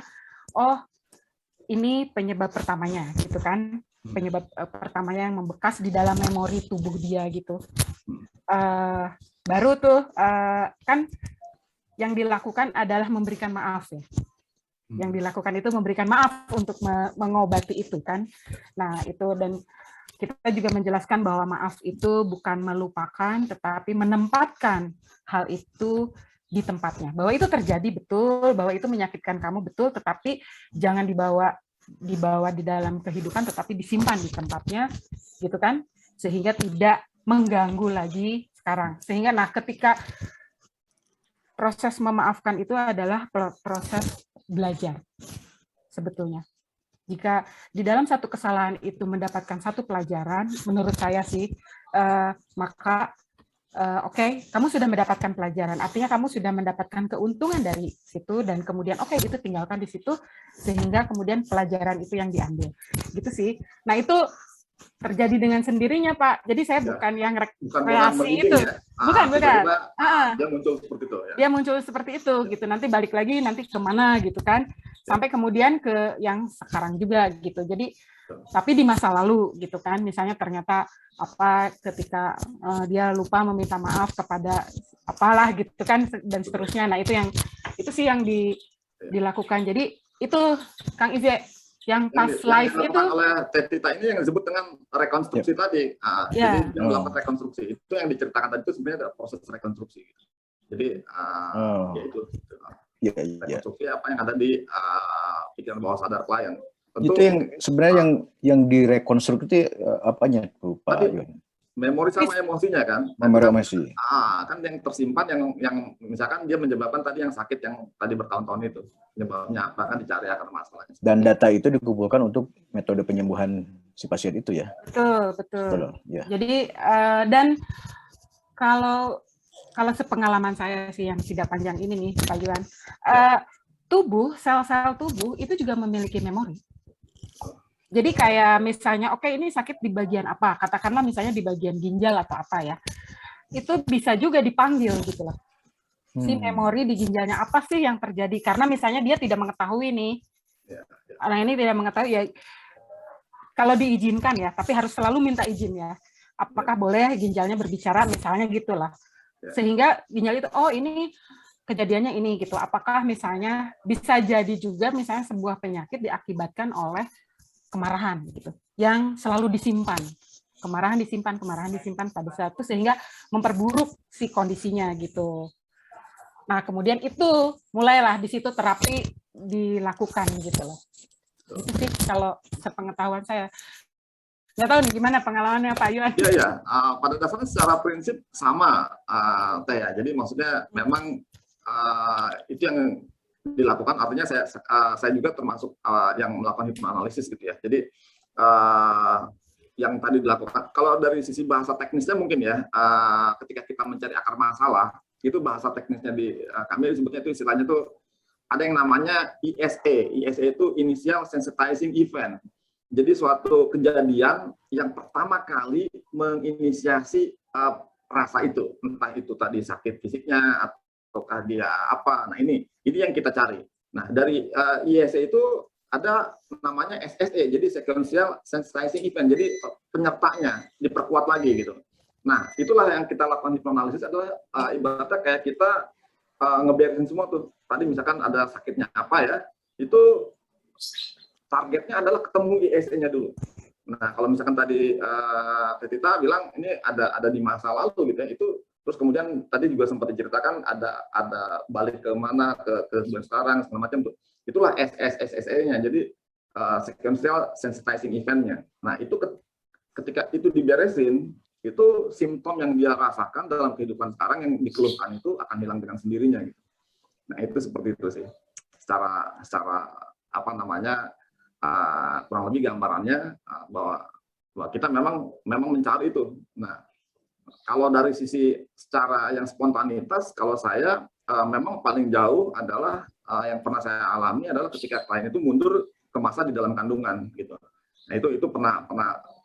ini penyebab pertamanya gitu kan, penyebab pertamanya yang membekas di dalam memori tubuh dia gitu. Baru tuh kan yang dilakukan adalah memberikan maaf ya. Yang dilakukan itu memberikan maaf untuk mengobati itu kan. Nah itu, dan kita juga menjelaskan bahwa maaf itu bukan melupakan, tetapi menempatkan hal itu di tempatnya. Bahwa itu terjadi betul, bahwa itu menyakitkan kamu betul, tetapi jangan dibawa di dalam kehidupan, tetapi disimpan di tempatnya, gitu kan? Sehingga tidak mengganggu lagi sekarang. Sehingga ketika proses memaafkan itu adalah proses belajar sebetulnya. Jika di dalam satu kesalahan itu mendapatkan satu pelajaran, menurut saya sih, maka kamu sudah mendapatkan pelajaran. Artinya kamu sudah mendapatkan keuntungan dari situ, dan kemudian itu tinggalkan di situ, sehingga kemudian pelajaran itu yang diambil. Gitu sih. Nah itu terjadi dengan sendirinya Pak. Jadi saya bukan yang rekreasi itu. Ya? Bukan. Dia muncul seperti itu. Ya? Dia muncul seperti itu gitu. Nanti balik lagi nanti kemana gitu kan. Sampai kemudian ke yang sekarang juga gitu. Jadi tapi di masa lalu gitu kan. Misalnya ternyata ketika dia lupa meminta maaf kepada apalah gitu kan, dan seterusnya. Nah itu sih yang dilakukan. Jadi itu Kang Ize yang pas live itu oleh Tita ini yang disebut dengan rekonstruksi tadi. Jadi yang melakukan rekonstruksi itu yang diceritakan tadi itu sebenarnya ada proses rekonstruksi. Jadi yaitu rekonstruksi apa yang ada di pikiran bawah sadar klien. Tentu, itu yang sebenarnya yang direkonstruksi apanya tuh Pak Yuan? Memori sama emosinya kan. Memori emosi. Kan yang tersimpan yang misalkan dia menyebabkan tadi yang sakit yang tadi bertahun-tahun itu. Penyebabnya apa kan dicari akar masalahnya. Dan data itu dikumpulkan untuk metode penyembuhan si pasien itu ya. Betul. Ya. Jadi dan kalau sepengalaman saya sih yang tidak panjang ini nih Pak Yuan, sel-sel tubuh itu juga memiliki memori. Jadi kayak misalnya, ini sakit di bagian apa? Katakanlah misalnya di bagian ginjal atau apa ya. Itu bisa juga dipanggil gitu loh. Si memori di ginjalnya apa sih yang terjadi? Karena misalnya dia tidak mengetahui nih, Ya, ya. Nah ini tidak mengetahui ya. Kalau diizinkan ya, tapi harus selalu minta izin ya. Apakah boleh ginjalnya berbicara misalnya gitulah. Ya. Sehingga ginjal itu oh ini kejadiannya ini gitu. Apakah misalnya bisa jadi juga misalnya sebuah penyakit diakibatkan oleh kemarahan gitu, yang selalu disimpan. Kemarahan disimpan pada saat itu sehingga memperburuk si kondisinya gitu. Nah, kemudian itu mulailah di situ terapi dilakukan gitu loh. Itu sih kalau sepengetahuan saya. Nggak tahu nih gimana pengalamannya Pak Yuan. Iya, ya. Pada dasarnya secara prinsip sama, Teh. Jadi maksudnya memang itu yang dilakukan. Artinya saya juga termasuk yang melakukan hipnoanalisis gitu ya. Jadi yang tadi dilakukan, kalau dari sisi bahasa teknisnya mungkin ya, ketika kita mencari akar masalah, itu bahasa teknisnya kami sebutnya itu istilahnya tuh ada yang namanya ISE. ISE itu Initial Sensitizing Event. Jadi suatu kejadian yang pertama kali menginisiasi rasa itu, entah itu tadi sakit fisiknya ataukah dia apa. Nah ini yang kita cari. Nah dari ISE itu ada namanya SSE, jadi Sequential Sensitizing Event. Jadi penyertanya diperkuat lagi gitu. Nah itulah yang kita lakukan hipnoanalisis adalah ibaratnya kayak kita ngeberesin semua tuh. Tadi misalkan ada sakitnya apa ya, itu targetnya adalah ketemu ISE-nya dulu. Nah, kalau misalkan tadi Tita bilang ini ada di masa lalu gitu ya, itu terus kemudian tadi juga sempat diceritakan ada balik ke mana ke sekarang segala macam tuh. Itulah SSE-nya. Jadi sequential sensitizing event-nya. Nah, itu ketika itu diberesin, itu simptom yang dia rasakan dalam kehidupan sekarang yang dikeluhkan itu akan hilang dengan sendirinya gitu. Nah, itu seperti itu sih. Secara apa namanya kurang lebih gambarannya bahwa kita memang mencari itu. Nah, kalau dari sisi secara yang spontanitas, kalau saya memang paling jauh adalah yang pernah saya alami adalah ketika klien itu mundur ke masa di dalam kandungan gitu. Nah, itu pernah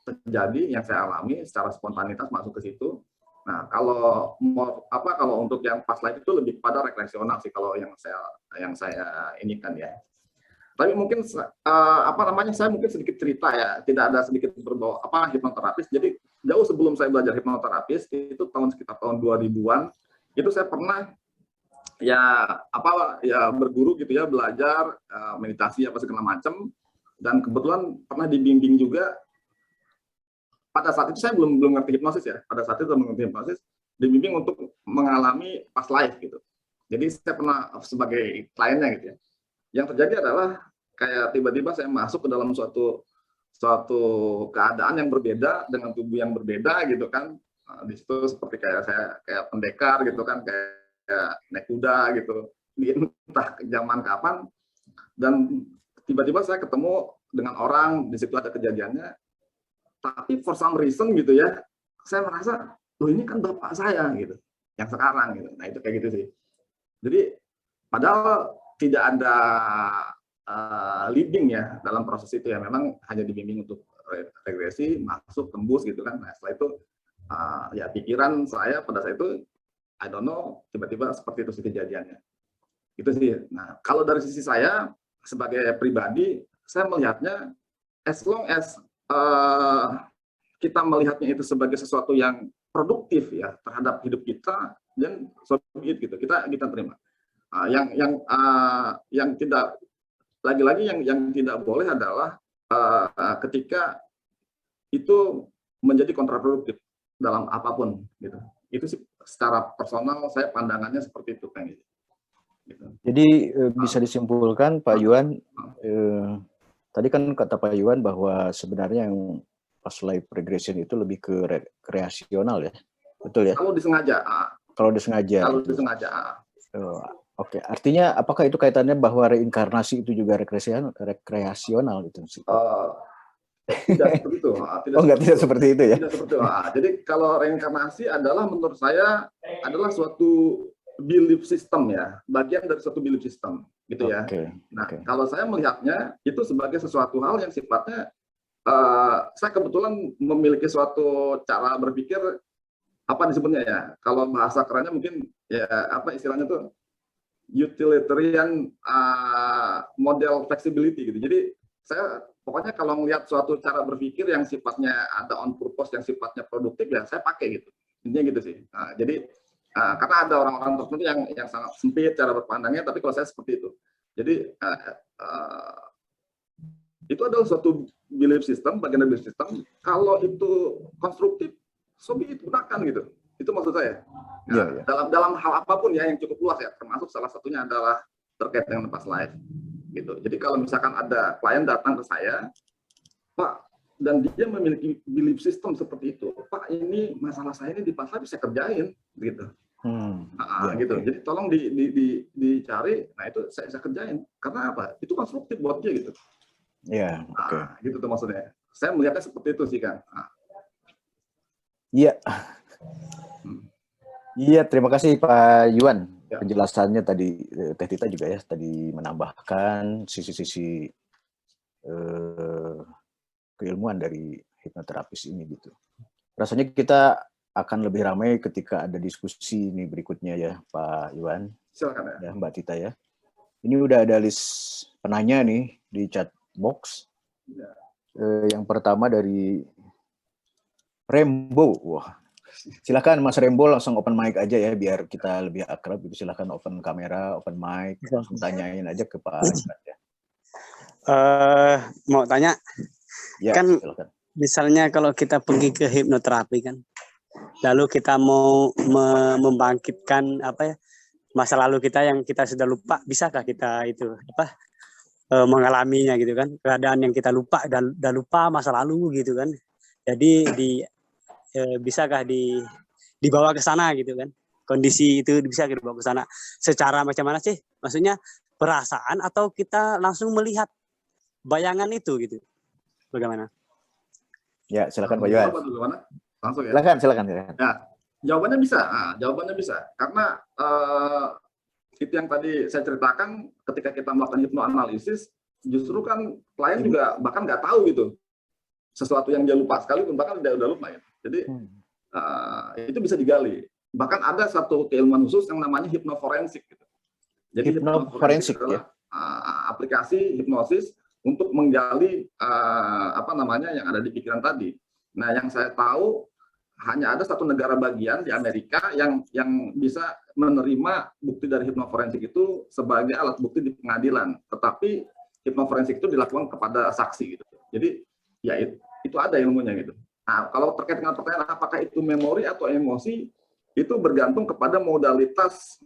terjadi yang saya alami secara spontanitas masuk ke situ. Nah, kalau untuk yang past life itu lebih pada rekreasional sih kalau yang saya inikan ya. Tapi mungkin saya mungkin sedikit cerita ya, tidak ada sedikit berbau hipnoterapis. Jadi jauh sebelum saya belajar hipnoterapis itu sekitar tahun 2000-an, itu saya pernah berguru gitu ya, belajar meditasi apa segala macam, dan kebetulan pernah dibimbing juga. Pada saat itu saya belum ngerti hipnosis ya. Pada saat itu belum ngerti hipnosis, dibimbing untuk mengalami past life gitu. Jadi saya pernah sebagai kliennya gitu ya. Yang terjadi adalah kayak tiba-tiba saya masuk ke dalam suatu keadaan yang berbeda dengan tubuh yang berbeda gitu kan. Nah, di situ seperti kayak pendekar gitu kan, kayak naik kuda gitu. Entah zaman kapan, dan tiba-tiba saya ketemu dengan orang, di situ ada kejadiannya. Tapi for some reason gitu ya, saya merasa, loh ini kan bapak saya gitu, yang sekarang gitu. Nah itu kayak gitu sih. Jadi padahal tidak ada leading ya dalam proses itu ya, memang hanya dibimbing untuk regresi, masuk, tembus gitu kan. Nah setelah itu ya pikiran saya pada saat itu, I don't know, tiba-tiba seperti itu sih kejadiannya. Itu sih. Nah kalau dari sisi saya sebagai pribadi, saya melihatnya as long as kita melihatnya itu sebagai sesuatu yang produktif ya terhadap hidup kita, dan so be it gitu, kita terima. Yang tidak, lagi-lagi yang tidak boleh adalah ketika itu menjadi kontraproduktif dalam apapun gitu. Itu sih secara personal saya pandangannya seperti itu kan gitu. Jadi bisa disimpulkan Pak Yuan, tadi kan kata Pak Yuan bahwa sebenarnya yang past life regression itu lebih ke rekreasional ya, betul ya? Kalau disengaja. Kalau disengaja. Oke, artinya apakah itu kaitannya bahwa reinkarnasi itu juga rekreasional gitu? Tidak seperti itu. Tidak seperti itu ya? Tidak seperti itu. Jadi kalau reinkarnasi adalah menurut saya adalah suatu belief system ya, bagian dari suatu belief system gitu ya. Kalau saya melihatnya itu sebagai sesuatu hal yang sifatnya, saya kebetulan memiliki suatu cara berpikir, apa disebutnya ya, kalau bahasa kerennya mungkin ya apa istilahnya tuh, utilitarian model flexibility gitu. Jadi saya pokoknya kalau melihat suatu cara berpikir yang sifatnya ada on purpose, yang sifatnya produktif, ya saya pakai gitu. Intinya gitu sih. Jadi karena ada orang-orang tertentu yang sangat sempit cara berpandangnya, tapi kalau saya seperti itu. Jadi itu adalah suatu belief system, bagian dari belief system. Kalau itu konstruktif, so be it, gunakan gitu. Itu maksud saya. Nah, dalam hal apapun ya yang cukup luas ya, termasuk salah satunya adalah terkait dengan past life. Gitu. Jadi kalau misalkan ada klien datang ke saya, Pak, dan dia memiliki belief system seperti itu, Pak, ini masalah saya ini di past life bisa kerjain, gitu. Gitu. Jadi tolong dicari, nah itu saya kerjain. Karena apa? Itu konstruktif buat dia gitu. Iya, oke. Gitu tuh maksudnya. Saya melihatnya seperti itu sih, Kang. Iya. Iya, terima kasih Pak Yuan. Penjelasannya tadi, Teh Tita juga ya, tadi menambahkan sisi-sisi keilmuan dari hipnoterapis ini gitu. Rasanya kita akan lebih ramai ketika ada diskusi ini berikutnya ya, Pak Yuan. Silakan ya. Mbak Tita ya. Ini udah ada list penanya nih di chat box. Ya. Yang pertama dari Rembo. Wah. Silakan Mas Rembo langsung open mic aja ya biar kita lebih akrab gitu. Silakan open kamera, open mic, langsung tanyain aja ke Pak Yuan ya. Mau tanya, ya, kan silakan. Misalnya kalau kita pergi ke hipnoterapi kan, lalu kita mau membangkitkan masa lalu kita yang kita sudah lupa, bisakah kita itu mengalaminya gitu kan, keadaan yang kita lupa dan lupa masa lalu gitu kan, jadi bisakah dibawa ke sana gitu kan, kondisi itu bisa dibawa ke sana secara macam mana sih, maksudnya perasaan atau kita langsung melihat bayangan itu gitu, bagaimana? Ya, silakan Pak Yuan. Langsung ya. Silakan. Ya, jawabannya bisa. Karena itu yang tadi saya ceritakan, ketika kita melakukan hipnoanalisis, justru kan klien juga bahkan nggak tahu gitu sesuatu yang dia lupa sekalipun, bahkan dia udah lupa ya. Jadi itu bisa digali. Bahkan ada satu keilmuan khusus yang namanya hipnoforensik. Gitu. Jadi hipnoforensik adalah aplikasi hipnosis untuk menggali yang ada di pikiran tadi. Nah, yang saya tahu hanya ada satu negara bagian di Amerika yang bisa menerima bukti dari hipnoforensik itu sebagai alat bukti di pengadilan. Tetapi hipnoforensik itu dilakukan kepada saksi gitu. Jadi ya itu ada ilmunya gitu. Nah, kalau terkait dengan pertanyaan apakah itu memori atau emosi, itu bergantung kepada modalitas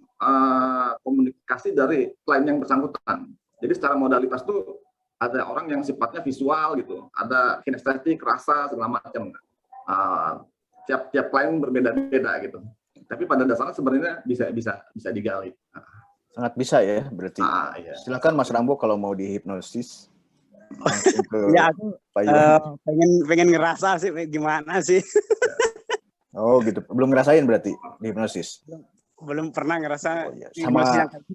komunikasi dari klien yang bersangkutan. Jadi secara modalitas itu ada orang yang sifatnya visual gitu, ada kinestetik, rasa segala macam. Tiap klien berbeda-beda gitu. Tapi pada dasarnya sebenarnya bisa digali. Sangat bisa ya berarti. Iya. Silakan Mas Rambo kalau mau dihipnosis. Ya aku pengen ngerasa sih gimana sih. Oh gitu, belum ngerasain berarti hipnosis. Belum pernah ngerasa ya. Sama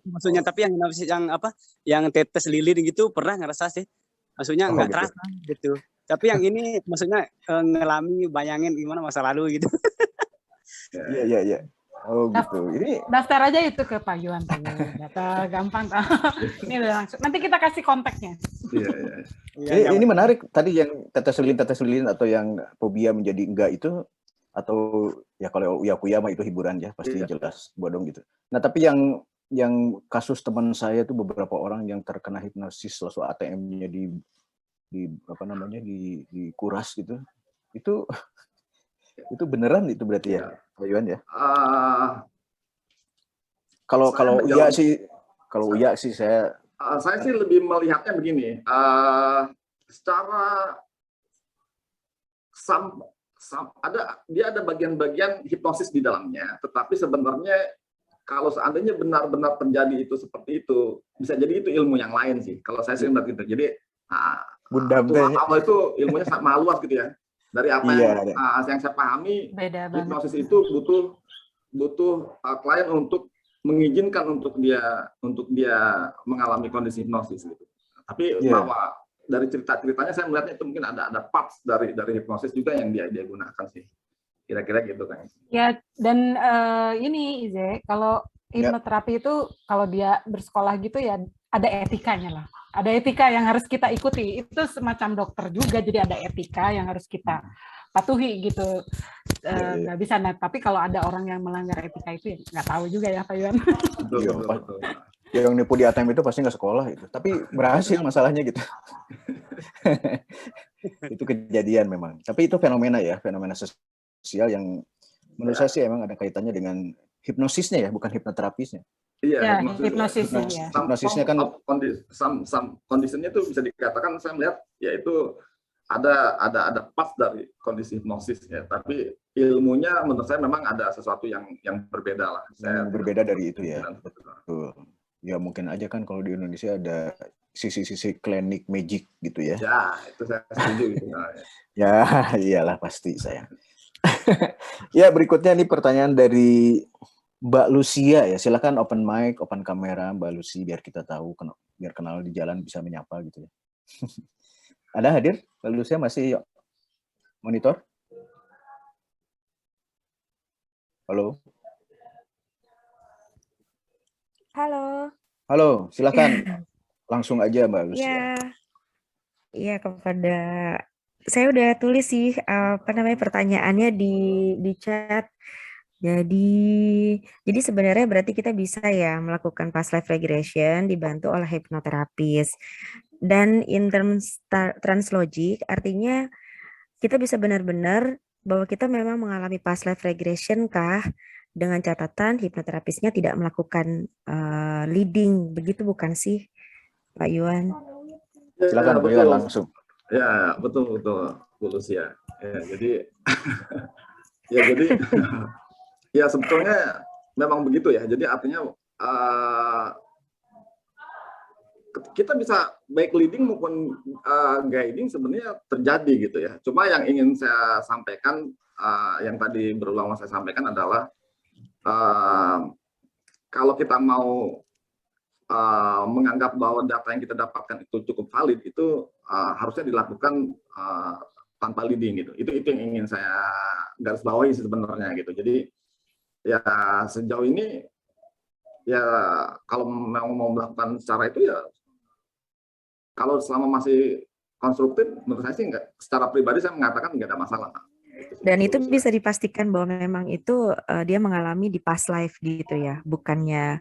maksudnya, tapi yang hipnosis yang tetes lilin gitu pernah ngerasa sih. Maksudnya nggak gitu. terasa gitu. Tapi yang ini maksudnya ngelami, bayangin gimana masa lalu gitu. Iya. Oh gitu. Ini daftar aja itu ke Pak Yuan. Data gampang. Ini udah langsung. Nanti kita kasih kontaknya. Iya. Ini menarik tadi yang tetes lilin atau yang fobia menjadi enggak itu, atau ya kalau uya-kuya mah itu hiburan ya, pasti jelas bodong gitu. Nah, tapi yang kasus teman saya itu beberapa orang yang terkena hipnosis lalu ATM-nya dikuras gitu. Itu beneran itu berarti ya, Pak Yuan ya? Kalau Uya sih saya sih lebih melihatnya begini. Secara dia ada bagian-bagian hipnosis di dalamnya, tetapi sebenarnya kalau seandainya benar-benar terjadi itu seperti itu, bisa jadi itu ilmu yang lain sih. Kalau saya sih melihat gitu. Jadi awal itu ilmunya sangat luas gitu ya. Dari apa yang saya pahami, hipnosis itu butuh klien untuk mengizinkan untuk dia mengalami kondisi hipnosis gitu. Tapi bahwa dari cerita-ceritanya saya melihatnya itu mungkin ada parts dari hipnosis juga yang dia gunakan sih. Kira-kira gitu kan. Ya, dan ini Ize, kalau hipnoterapi itu kalau dia bersekolah gitu ya ada etikanya lah. Ada etika yang harus kita ikuti. Itu semacam dokter juga, jadi ada etika yang harus kita patuhi gitu. Nggak bisa. Nah, tapi kalau ada orang yang melanggar etika itu ya nggak tahu juga ya Pak Yuan. Betul. Yang nipu di ATM itu pasti nggak sekolah itu, tapi berhasil masalahnya gitu. Itu kejadian memang. Tapi itu fenomena sosial yang menurut saya sih emang ada kaitannya dengan hipnosisnya ya, bukan hipnoterapisnya. Iya, hipnosisnya ya. Hipnosisnya kan kondisinya itu bisa dikatakan saya melihat yaitu ada pas dari kondisi hipnosisnya, tapi ilmunya menurut saya memang ada sesuatu yang berbeda lah. Berbeda dari itu ya. Betul. Ya mungkin aja kan kalau di Indonesia ada sisi-sisi klinik magic gitu ya. Ya, itu saya setuju gitu. Ya, iyalah pasti saya. Ya, berikutnya nih pertanyaan dari Mbak Lucia ya. Silakan open mic, open kamera Mbak Lucy biar kita tahu, biar kenal di jalan bisa menyapa gitu ya. Ada hadir? Mbak Lucia masih monitor? Halo? Halo, silakan. Langsung aja Mbak Lucia. Iya, kepada saya udah tulis sih pertanyaannya di chat. Jadi sebenarnya berarti kita bisa ya melakukan past life regression dibantu oleh hipnoterapis. Dan in terms translogic artinya kita bisa benar-benar bahwa kita memang mengalami past life regression kah, dengan catatan hipnoterapisnya tidak melakukan leading, begitu bukan sih Pak Yuan? Silakan Bu Yuan langsung. Ya, betul Bu Lucia. Ya, jadi ya sebetulnya memang begitu ya. Jadi artinya kita bisa baik leading maupun guiding sebenarnya terjadi gitu ya. Cuma yang ingin saya sampaikan, yang tadi berulang saya sampaikan adalah kalau kita mau menganggap bahwa data yang kita dapatkan itu cukup valid, itu harusnya dilakukan tanpa leading gitu. Itu yang ingin saya garis bawahi sebenarnya gitu. Jadi ya sejauh ini ya kalau mau melakukan secara itu ya kalau selama masih konstruktif, menurut saya sih enggak. Secara pribadi saya mengatakan nggak ada masalah. Dan itu bisa dipastikan bahwa memang itu dia mengalami di past life gitu ya, bukannya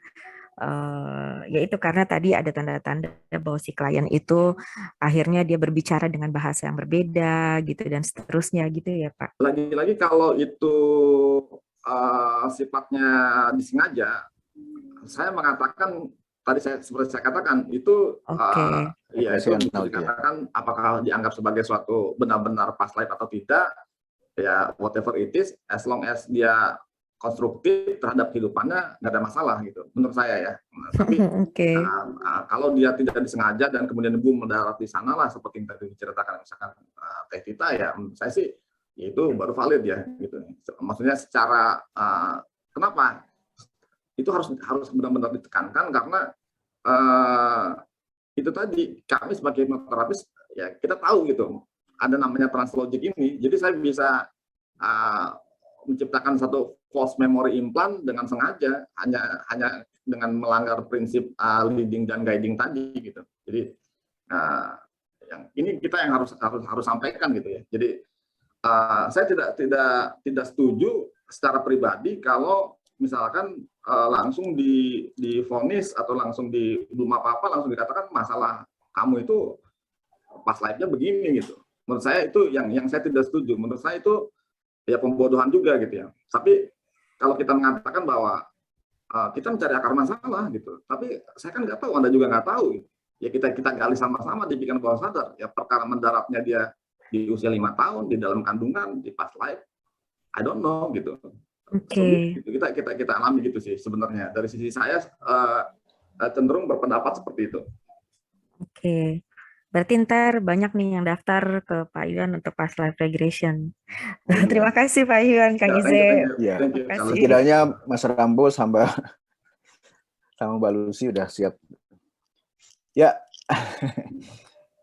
ya itu karena tadi ada tanda-tanda bahwa si klien itu akhirnya dia berbicara dengan bahasa yang berbeda gitu dan seterusnya gitu ya Pak. Lagi-lagi kalau itu sifatnya disengaja, saya mengatakan tadi seperti saya katakan itu ya itu bisa dikatakan apakah dianggap sebagai suatu benar-benar past life atau tidak, ya whatever it is, as long as dia konstruktif terhadap kehidupannya nggak ada masalah gitu menurut saya ya. Tapi kalau dia tidak disengaja dan kemudian boom mendarat di sana lah seperti yang tadi diceritakan misalkan Teh Tita, ya menurut saya sih ya itu baru valid ya gitu. Maksudnya secara kenapa itu harus benar-benar ditekankan karena itu tadi kami sebagai hipnoterapis ya kita tahu gitu ada namanya translogic ini, jadi saya bisa menciptakan satu false memory implant dengan sengaja hanya dengan melanggar prinsip leading dan guiding tadi gitu. Jadi yang ini kita yang harus sampaikan gitu ya. Jadi saya tidak setuju secara pribadi kalau misalkan langsung divonis atau langsung belum apa-apa langsung dikatakan masalah kamu itu past life-nya begini gitu. Menurut saya itu yang saya tidak setuju. Menurut saya itu ya pembodohan juga gitu ya. Tapi kalau kita mengatakan bahwa kita mencari akar masalah gitu, tapi saya kan nggak tahu, Anda juga nggak tahu. Gitu. Ya kita gali sama-sama di pikiran bawah sadar. Ya perkara mendaratnya dia di usia 5 tahun di dalam kandungan di past life, I don't know gitu. Okay. So, kita alami gitu sih sebenarnya. Dari sisi saya cenderung berpendapat seperti itu. Oke. Berarti ntar banyak nih yang daftar ke Pak Yuan untuk past life regression. Terima kasih Pak Yuan, Kang Ize. Setidaknya Mas Rambo sama Mbak Lucy udah siap. Ya,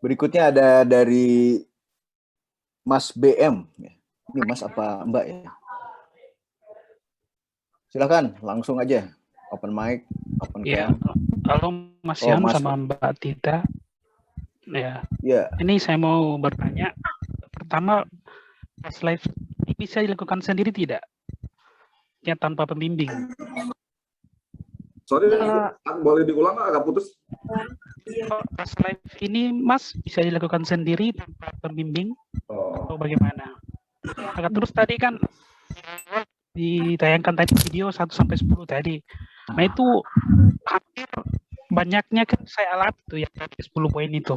berikutnya ada dari Mas BM. Ini Mas apa Mbak ya? Silakan, langsung aja. Open mic, open Ya, cam. halo Mas Oh, Yam Mas. sama Mbak Tita. Ya, Ya, ini saya mau bertanya. Pertama, pas live ini bisa dilakukan sendiri tidak? Ya, tanpa pembimbing. Sorry, Eh, boleh diulang nggak? Agak putus. Pas live ini Mas bisa dilakukan sendiri tanpa pembimbing Oh. atau bagaimana? Nah, terus tadi kan ditayangkan tadi video 1-10 tadi. Nah itu hampir banyaknya kan saya alami tuh yang 10 poin itu.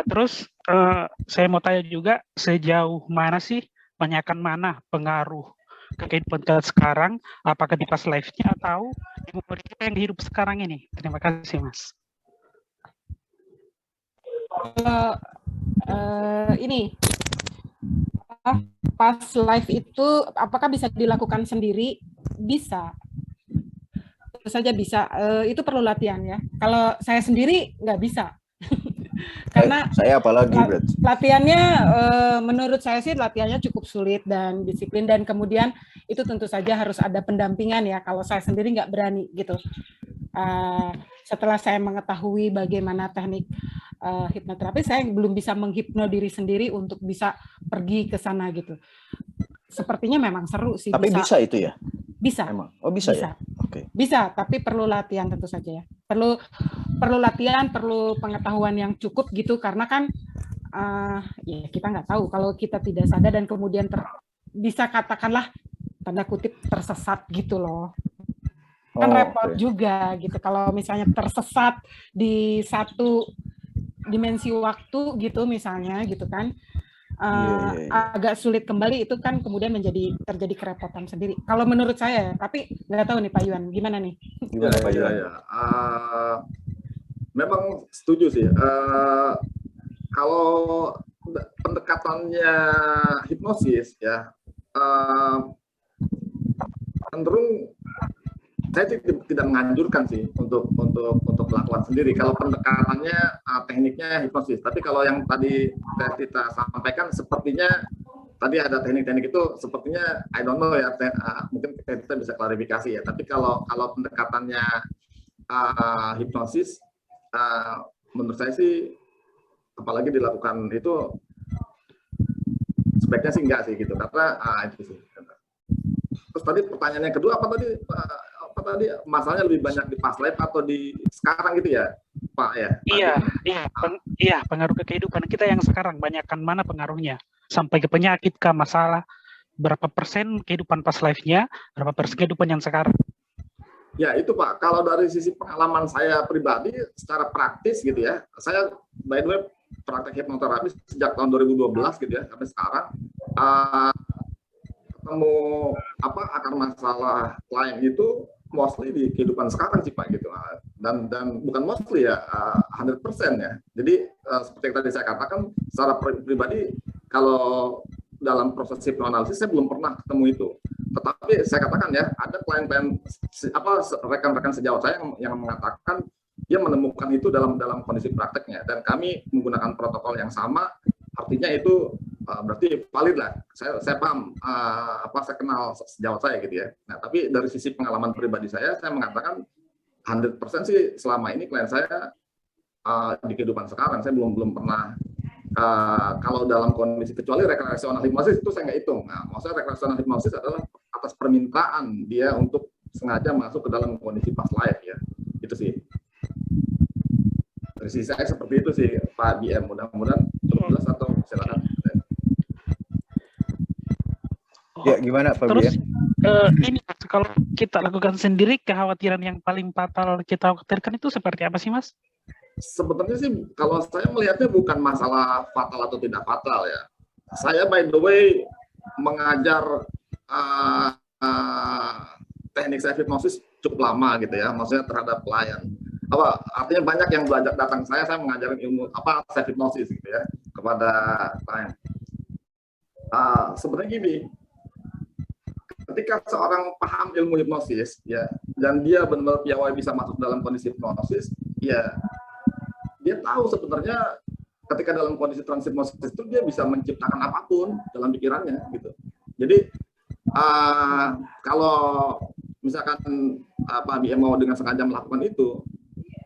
Terus saya mau tanya juga sejauh mana sih banyakkan mana pengaruh ke kehidupan kita sekarang, apakah di pas live-nya atau di umur kita yang hidup sekarang ini? Terima kasih Mas. Ini pas live itu apakah bisa dilakukan sendiri? Bisa. Tentu saja bisa. Itu perlu latihan ya. Kalau saya sendiri nggak bisa. Karena saya apalagi berarti. latihannya menurut saya sih latihannya cukup sulit dan disiplin, dan kemudian itu tentu saja harus ada pendampingan ya. Kalau saya sendiri nggak berani gitu. Setelah saya mengetahui bagaimana teknik hipnoterapi, saya belum bisa menghipno diri sendiri untuk bisa pergi ke sana gitu. Sepertinya memang seru sih. Tapi bisa itu ya? Bisa. Emang? Oh bisa bisa. Ya? Oke. Bisa, tapi perlu latihan tentu saja ya. Perlu latihan, perlu pengetahuan yang cukup gitu, karena kan ya kita nggak tahu kalau kita tidak sadar dan kemudian bisa katakanlah tanda kutip tersesat gitu loh. Kan repot juga gitu kalau misalnya tersesat di satu dimensi waktu gitu misalnya gitu kan. Agak sulit kembali, itu kan kemudian terjadi kerepotan sendiri. Kalau menurut saya, tapi nggak tahu nih Pak Yuan, gimana nih? Gimana Pak Yuan? Memang setuju sih. Kalau pendekatannya hipnosis ya, cenderung saya tidak menganjurkan sih untuk melakukan sendiri. Kalau pendekatannya tekniknya hipnosis, tapi kalau yang tadi kita sampaikan sepertinya tadi ada teknik-teknik itu sepertinya I don't know ya, mungkin kita bisa klarifikasi ya. Tapi kalau pendekatannya hipnosis, menurut saya sih apalagi dilakukan itu sebaiknya sih enggak sih gitu, karena itu sih. Terus tadi pertanyaan yang kedua apa tadi masalahnya lebih banyak di pas live atau di sekarang gitu ya Pak ya? Iya, pengaruh ke kehidupan kita yang sekarang, banyakkan mana pengaruhnya sampai ke penyakit kah, masalah berapa persen kehidupan pas live-nya, berapa persen kehidupan yang sekarang? Ya itu Pak, kalau dari sisi pengalaman saya pribadi secara praktis gitu ya, saya by the way praktek hipnoterapi sejak tahun 2012 gitu ya sampai sekarang. Ketemu akar masalah klien itu mostly di kehidupan sekarang sih Pak gitu, dan bukan mostly ya, 100% ya. Jadi seperti yang tadi saya katakan secara pribadi, kalau dalam proses hipnoanalisis saya belum pernah ketemu itu. Tetapi saya katakan ya, ada klien-klien rekan-rekan sejawat saya yang mengatakan dia menemukan itu dalam kondisi prakteknya, dan kami menggunakan protokol yang sama. Artinya itu berarti valid lah. Saya paham saya kenal sejawat saya gitu ya. Nah, tapi dari sisi pengalaman pribadi saya mengatakan 100% sih selama ini klien saya di kehidupan sekarang saya belum pernah kalau dalam kondisi, kecuali rekreasional hipnosis itu saya nggak hitung. Nah, maksudnya rekreasional hipnosis adalah atas permintaan dia untuk sengaja masuk ke dalam kondisi pas live ya. Itu sih. Dari sisi saya seperti itu sih Pak BM. Mudah-mudahan cukup jelas atau silakan. Ya gimana Pak Terus BM? ini kalau kita lakukan sendiri, kekhawatiran yang paling fatal kita khawatirkan itu seperti apa sih Mas? Sebetulnya sih kalau saya melihatnya bukan masalah fatal atau tidak fatal ya. Saya by the way mengajar teknik self hipnosis cukup lama gitu ya, maksudnya terhadap klien. Artinya banyak yang belajar datang saya mengajarin ilmu self hipnosis gitu ya kepada klien. Sebenarnya gini, ketika seorang paham ilmu hipnosis ya, dan dia benar-benar piawai bisa masuk dalam kondisi hipnosis, ya dia tahu sebenarnya ketika dalam kondisi transhipnosis itu dia bisa menciptakan apapun dalam pikirannya gitu. Jadi kalau misalkan Pak BM mau dengan sengaja melakukan itu,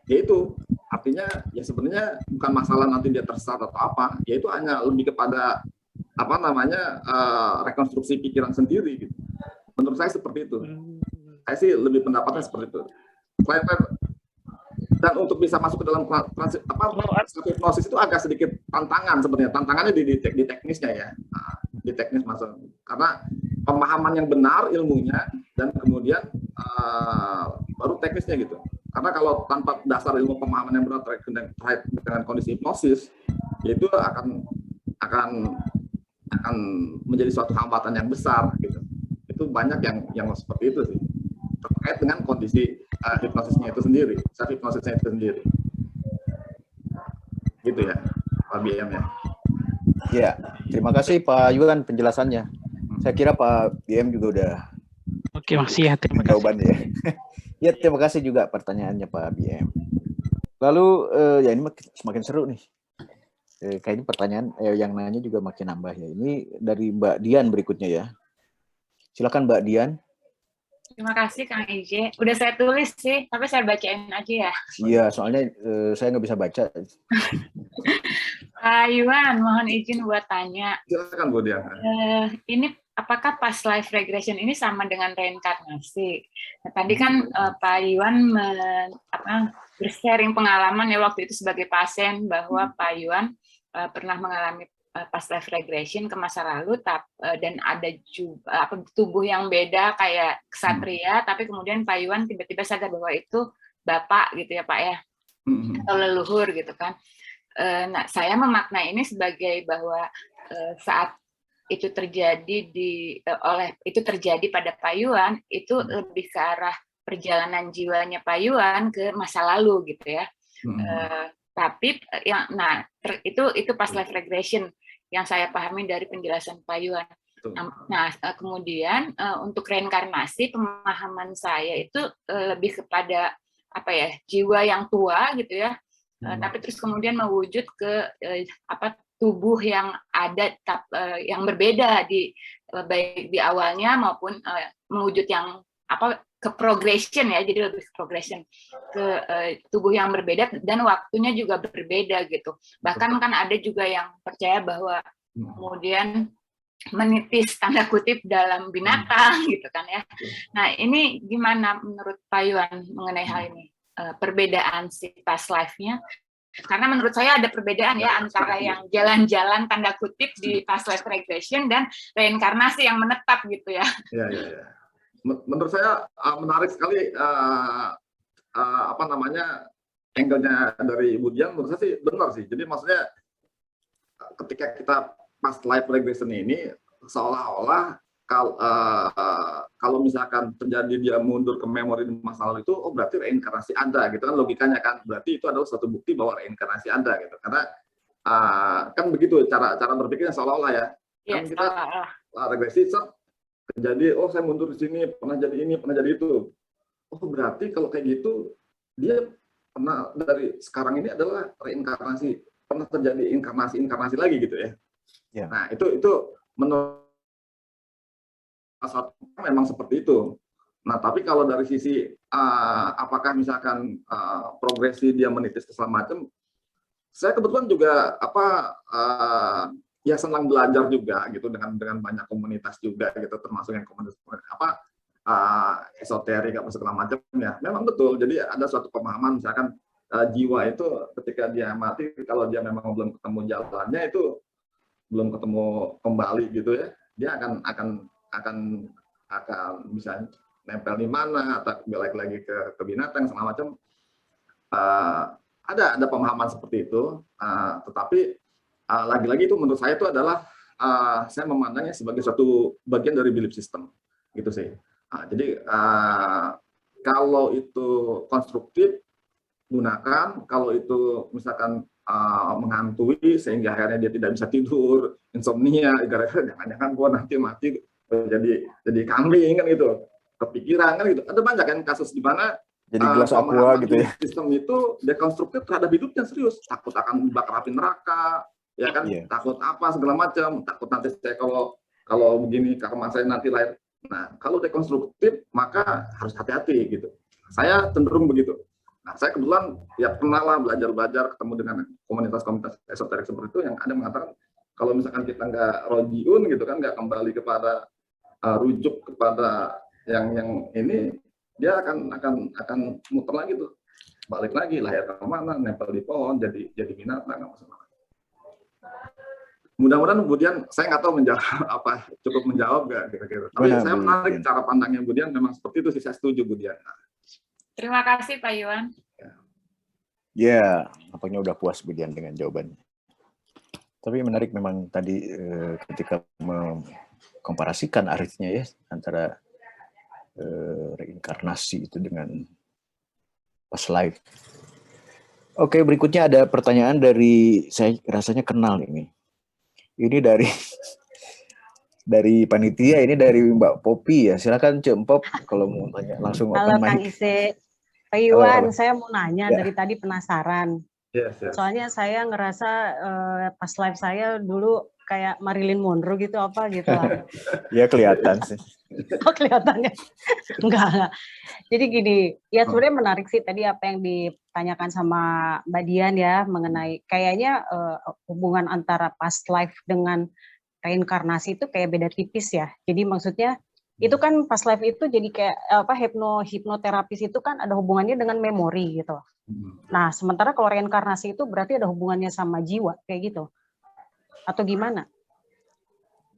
yaitu artinya ya sebenarnya bukan masalah nanti dia tersesat atau apa, yaitu hanya lebih kepada apa namanya rekonstruksi pikiran sendiri gitu. Menurut saya seperti itu. Saya sih lebih pendapatnya seperti itu. Dan untuk bisa masuk ke dalam hipnosis itu agak sedikit tantangan sebenarnya. Tantangannya di teknisnya ya, di teknis masuk. Karena pemahaman yang benar ilmunya dan kemudian baru teknisnya gitu. Karena kalau tanpa dasar ilmu pemahaman yang benar terkait dengan kondisi hipnosis, itu akan menjadi suatu hambatan yang besar gitu. Itu banyak yang seperti itu sih, terkait dengan kondisi hipnosisnya itu sendiri, self hipnosisnya itu sendiri. Gitu ya, Pak BM ya. Ya, terima kasih Pak Yuan penjelasannya. Saya kira Pak BM juga udah Oke, masih ya, terima kasih. jawabannya ya. Ya, terima kasih juga pertanyaannya Pak BM. Lalu ya ini semakin seru nih. Kayaknya pertanyaan yang nanya juga makin nambah ya. Ini dari Mbak Dian berikutnya ya. Silakan Mbak Dian. Terima kasih Kang Ije. Udah saya tulis sih, tapi saya bacain aja ya. Iya, soalnya saya nggak bisa baca. Pak Yuan, mohon izin buat tanya. Silakan Bu Dian. Ini apakah past life regression ini sama dengan reinkarnasi? Nah, tadi kan Pak Yuan bersharing pengalaman ya waktu itu sebagai pasien bahwa Pak Yuan pernah mengalami past life regression ke masa lalu dan ada juga tubuh yang beda kayak ksatria, tapi kemudian Pak Yuan tiba-tiba sadar bahwa itu bapak gitu ya Pak ya, atau leluhur gitu kan. Nah, saya memaknai ini sebagai bahwa saat itu terjadi pada Pak Yuan, itu lebih ke arah perjalanan jiwanya Pak Yuan ke masa lalu gitu ya. Tapi itu past life regression yang saya pahami dari penjelasan Pak Yuan. Nah, kemudian untuk reinkarnasi, pemahaman saya itu lebih kepada jiwa yang tua gitu ya. Tapi terus kemudian mewujud ke tubuh yang ada yang berbeda baik di awalnya maupun mewujud yang ke progression ya, jadi lebih ke progression ke tubuh yang berbeda dan waktunya juga berbeda gitu. Bahkan kan ada juga yang percaya bahwa kemudian menitis tanda kutip dalam binatang gitu kan ya. Nah, ini gimana menurut Pak Yuan mengenai hal ini? Perbedaan si past life-nya, karena menurut saya ada perbedaan ya antara yang jalan-jalan tanda kutip di past life regression dan reinkarnasi yang menetap gitu ya. Ya. Menurut saya menarik sekali angle-nya dari Ibu Dian. Menurut saya sih benar sih. Jadi maksudnya ketika kita past life regression ini seolah-olah kalau misalkan terjadi dia mundur ke memori di masa lalu itu, oh berarti reinkarnasi ada gitu kan, logikanya kan, berarti itu adalah suatu bukti bahwa reinkarnasi ada gitu, karena kan begitu cara berpikirnya seolah-olah ya. Kan kita regresi terjadi, oh saya mundur di sini, pernah jadi ini, pernah jadi itu, oh berarti kalau kayak gitu dia pernah dari sekarang ini adalah reinkarnasi, pernah terjadi inkarnasi lagi gitu ya. Nah itu menurut memang seperti itu. Nah, tapi kalau dari sisi apakah misalkan progresi dia menitis ke segala macam, saya kebetulan juga ya senang belajar juga gitu dengan banyak komunitas juga gitu, termasuk yang komunitas esoterik apa segala macam ya. Memang betul. Jadi ada suatu pemahaman misalkan jiwa itu ketika dia mati, kalau dia memang belum ketemu jalannya itu, belum ketemu kembali gitu ya, dia akan bisa nempel di mana atau balik lagi ke binatang segala macam. Ada pemahaman seperti itu, tetapi lagi-lagi itu menurut saya itu adalah saya memandangnya sebagai suatu bagian dari belief system gitu sih. Jadi kalau itu konstruktif gunakan, kalau itu misalkan menghantui sehingga akhirnya dia tidak bisa tidur, insomnia, gara-gara jangan-jangan gua nanti mati jadi kambing kan gitu, kepikiran kan gitu. Ada banyak kan kasus di mana jadi gelas aqua gitu ya. Sistem itu dekonstruktif terhadap hidupnya, serius, takut akan dibakar api neraka, ya kan, takut apa segala macam, takut nanti saya kalau begini karma saya nanti lahir. Nah, kalau dekonstruktif maka harus hati-hati gitu. saya cenderung begitu. Nah, saya kebetulan ya pernah lah belajar ketemu dengan komunitas-komunitas esoterik seperti itu yang ada mengatakan kalau misalkan kita nggak rojiun gitu kan, nggak kembali kepada rujuk kepada yang ini, dia akan muter lagi tuh, balik lagi lahir ke mana, nempel di pohon, jadi binatang. Mudah-mudahan kemudian saya nggak tahu menjawab apa, cukup menjawab nggak kira-kira. Tapi saya menarik cara pandangnya Budian, memang seperti itu sih, saya setuju Budian. Terima kasih Pak Iwan. Ya, nampaknya udah puas Budian dengan jawabannya. Tapi menarik memang tadi ketika mengkomparasikan artinya ya antara reinkarnasi itu dengan past life. Oke, berikutnya ada pertanyaan dari, saya rasanya kenal ini. Ini dari panitia, ini dari Mbak Popi ya. Silakan Cek Pop kalau mau tanya langsung Halo open Kang mic. Ise. Pak Iwan, Halo. saya mau nanya dari tadi penasaran. Yes. Soalnya saya ngerasa pas live saya dulu kayak Marilyn Monroe gitu apa gitu lah. Ya kelihatan sih. Oh kelihatannya. Enggak. Jadi gini, ya sebenarnya menarik sih tadi apa yang ditanyakan sama Mbak Dian ya mengenai kayaknya hubungan antara past life dengan reinkarnasi itu kayak beda tipis ya. Jadi maksudnya itu kan past life itu jadi kayak apa hipnoterapis itu kan ada hubungannya dengan memori gitu. Nah, sementara kalau reinkarnasi itu berarti ada hubungannya sama jiwa kayak gitu. Atau gimana?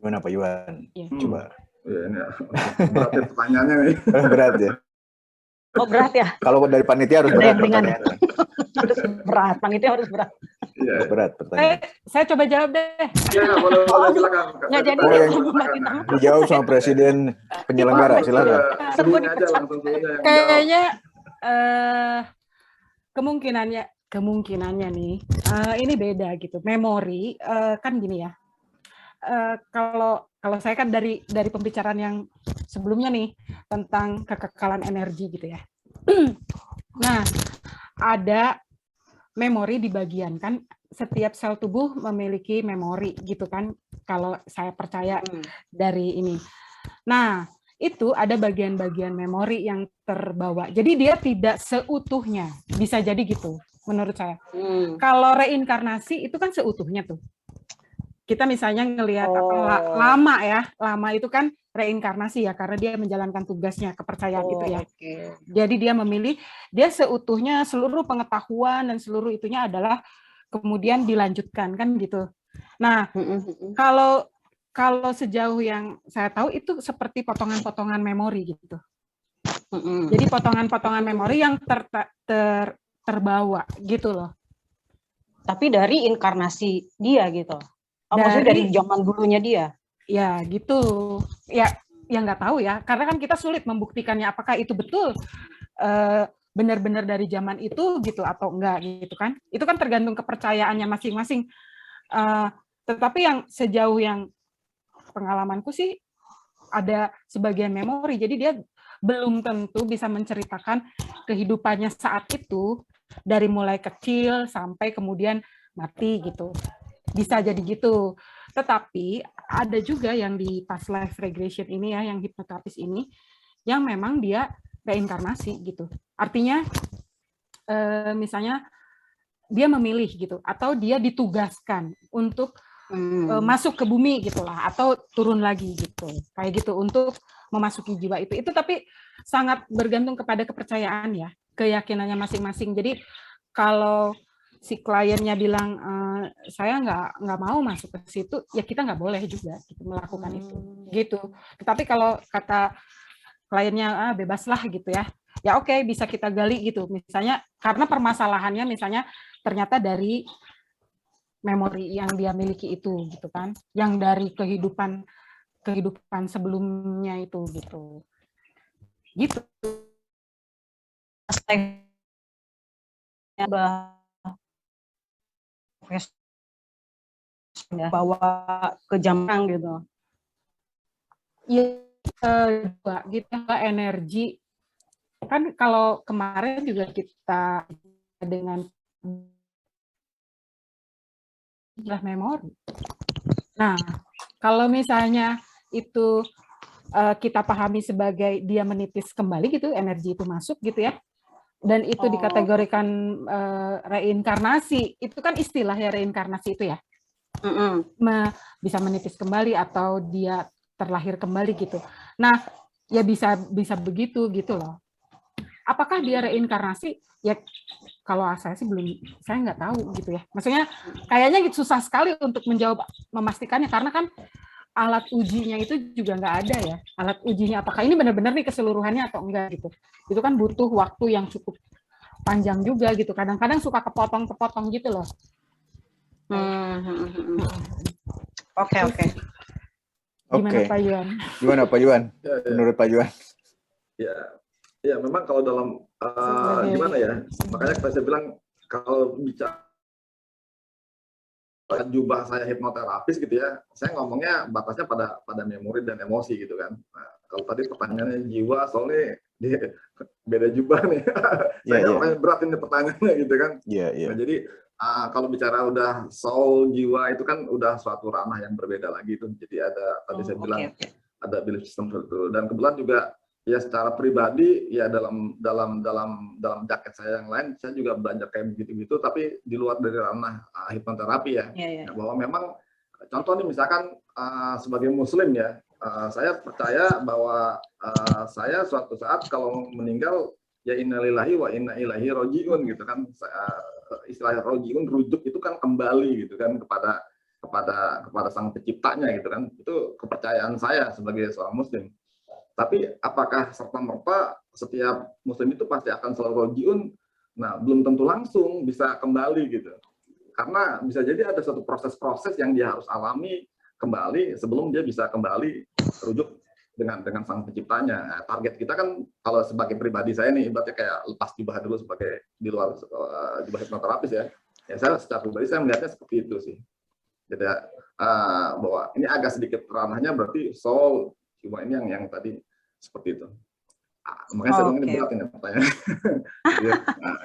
Gimana Pak Iwan? Ya. Coba. Ya, ini berat pertanyaannya nih. Berat ya. Oh berat ya? Kalau dari panitia harus berat pertanyaannya. Harus berat, panitia harus berat. Iya. Berat pertanyaan. Saya coba jawab deh. Ya, boleh silakan. Nggak jadi Dijawab sama presiden penyelenggara, silakan. Suhunya aja langsung suhunya yang Kayaknya kemungkinannya nih ini beda gitu. Memori kan gini ya. Kalau saya kan dari pembicaraan yang sebelumnya nih tentang kekekalan energi gitu ya. Nah, ada memori di bagian kan setiap sel tubuh memiliki memori gitu kan kalau saya percaya dari ini. Nah, itu ada bagian-bagian memori yang terbawa. Jadi dia tidak seutuhnya, bisa jadi gitu menurut saya. Kalau reinkarnasi itu kan seutuhnya tuh. Kita misalnya ngelihat lama itu kan reinkarnasi ya karena dia menjalankan tugasnya, kepercayaan itu ya. Jadi dia memilih, dia seutuhnya seluruh pengetahuan dan seluruh itunya adalah kemudian dilanjutkan kan gitu. Nah, kalau sejauh yang saya tahu itu seperti potongan-potongan memori gitu. Jadi potongan-potongan memori yang terbawa gitu loh. Tapi dari inkarnasi dia gitu. Maksudnya dari zaman dulunya dia. Ya gitu. Ya nggak tahu ya. Karena kan kita sulit membuktikannya apakah itu betul benar-benar dari zaman itu gitu atau enggak gitu kan. Itu kan tergantung kepercayaannya masing-masing. Tetapi yang sejauh yang pengalamanku sih ada sebagian memori. Jadi dia belum tentu bisa menceritakan kehidupannya saat itu dari mulai kecil sampai kemudian mati gitu. Bisa jadi gitu. Tetapi ada juga yang di past life regression ini ya, yang hipnoterapis ini, yang memang dia reinkarnasi gitu. Artinya misalnya dia memilih gitu, atau dia ditugaskan untuk masuk ke bumi gitulah, atau turun lagi gitu, kayak gitu untuk memasuki jiwa itu. Itu tapi sangat bergantung kepada kepercayaan ya, keyakinannya masing-masing. Jadi kalau si kliennya bilang saya nggak mau masuk ke situ, ya kita nggak boleh juga gitu, melakukan itu gitu. Tetapi kalau kata kliennya bebaslah gitu ya, ya oke, bisa kita gali gitu. Misalnya karena permasalahannya misalnya ternyata dari memori yang dia miliki itu gitu kan, yang dari kehidupan sebelumnya itu gitu. Bawa ke Jamrang gitu. Iya, gitu energi. Kan kalau kemarin juga kita dengan memori. Nah, kalau misalnya itu kita pahami sebagai dia menipis kembali gitu, energi itu masuk gitu ya. Dan itu dikategorikan reinkarnasi, itu kan istilah ya reinkarnasi itu ya. Bisa menipis kembali atau dia terlahir kembali gitu. Nah, ya bisa begitu gitu loh. Apakah dia reinkarnasi? Ya kalau saya sih saya nggak tahu gitu ya. Maksudnya kayaknya susah sekali untuk memastikannya karena kan alat ujinya itu juga nggak ada ya. Alat ujinya apakah ini benar-benar nih keseluruhannya atau enggak gitu. Itu kan butuh waktu yang cukup panjang juga gitu. Kadang-kadang suka kepotong-kepotong gitu loh. Oke. Gimana Pak Yuan? Gimana Pak Yuan? Menurut Pak Yuan? Ya memang kalau dalam gimana ya, makanya saya bilang kalau bicara jubah saya hipnoterapis gitu ya, saya ngomongnya batasnya pada memori dan emosi gitu kan. Nah, kalau tadi pertanyaannya jiwa, soalnya dia beda jubah nih. Saya berat ini pertanyaannya gitu kan. Nah, jadi kalau bicara udah soul, jiwa itu kan udah suatu ranah yang berbeda lagi itu. Jadi ada tadi saya bilang ada belief system itu, dan kebetulan juga ya secara pribadi ya dalam jaket saya yang lain saya juga belajar kayak begitu-gitu, tapi di luar dari ranah hipnoterapi ya. Bahwa memang contoh nih misalkan sebagai muslim ya, saya percaya bahwa saya suatu saat kalau meninggal ya innalillahi wa inna ilaihi rojiun gitu kan. Istilah rojiun, rujuk itu kan kembali gitu kan kepada sang penciptanya gitu kan. Itu kepercayaan saya sebagai seorang muslim. Tapi apakah serta-merta setiap muslim itu pasti akan selalu rojiun? Nah, belum tentu langsung bisa kembali gitu. Karena bisa jadi ada suatu proses-proses yang dia harus alami kembali sebelum dia bisa kembali rujuk dengan sang penciptanya. Nah, target kita kan kalau sebagai pribadi saya nih, ibaratnya kayak lepas jubah dulu sebagai di luar jubah hipnoterapis ya. Ya saya secara pribadi saya melihatnya seperti itu sih. Jadi bahwa ini agak sedikit ranahnya berarti soul. Cuma ini yang tadi seperti itu. Makanya saya bilang ini berat ini pertanyaan.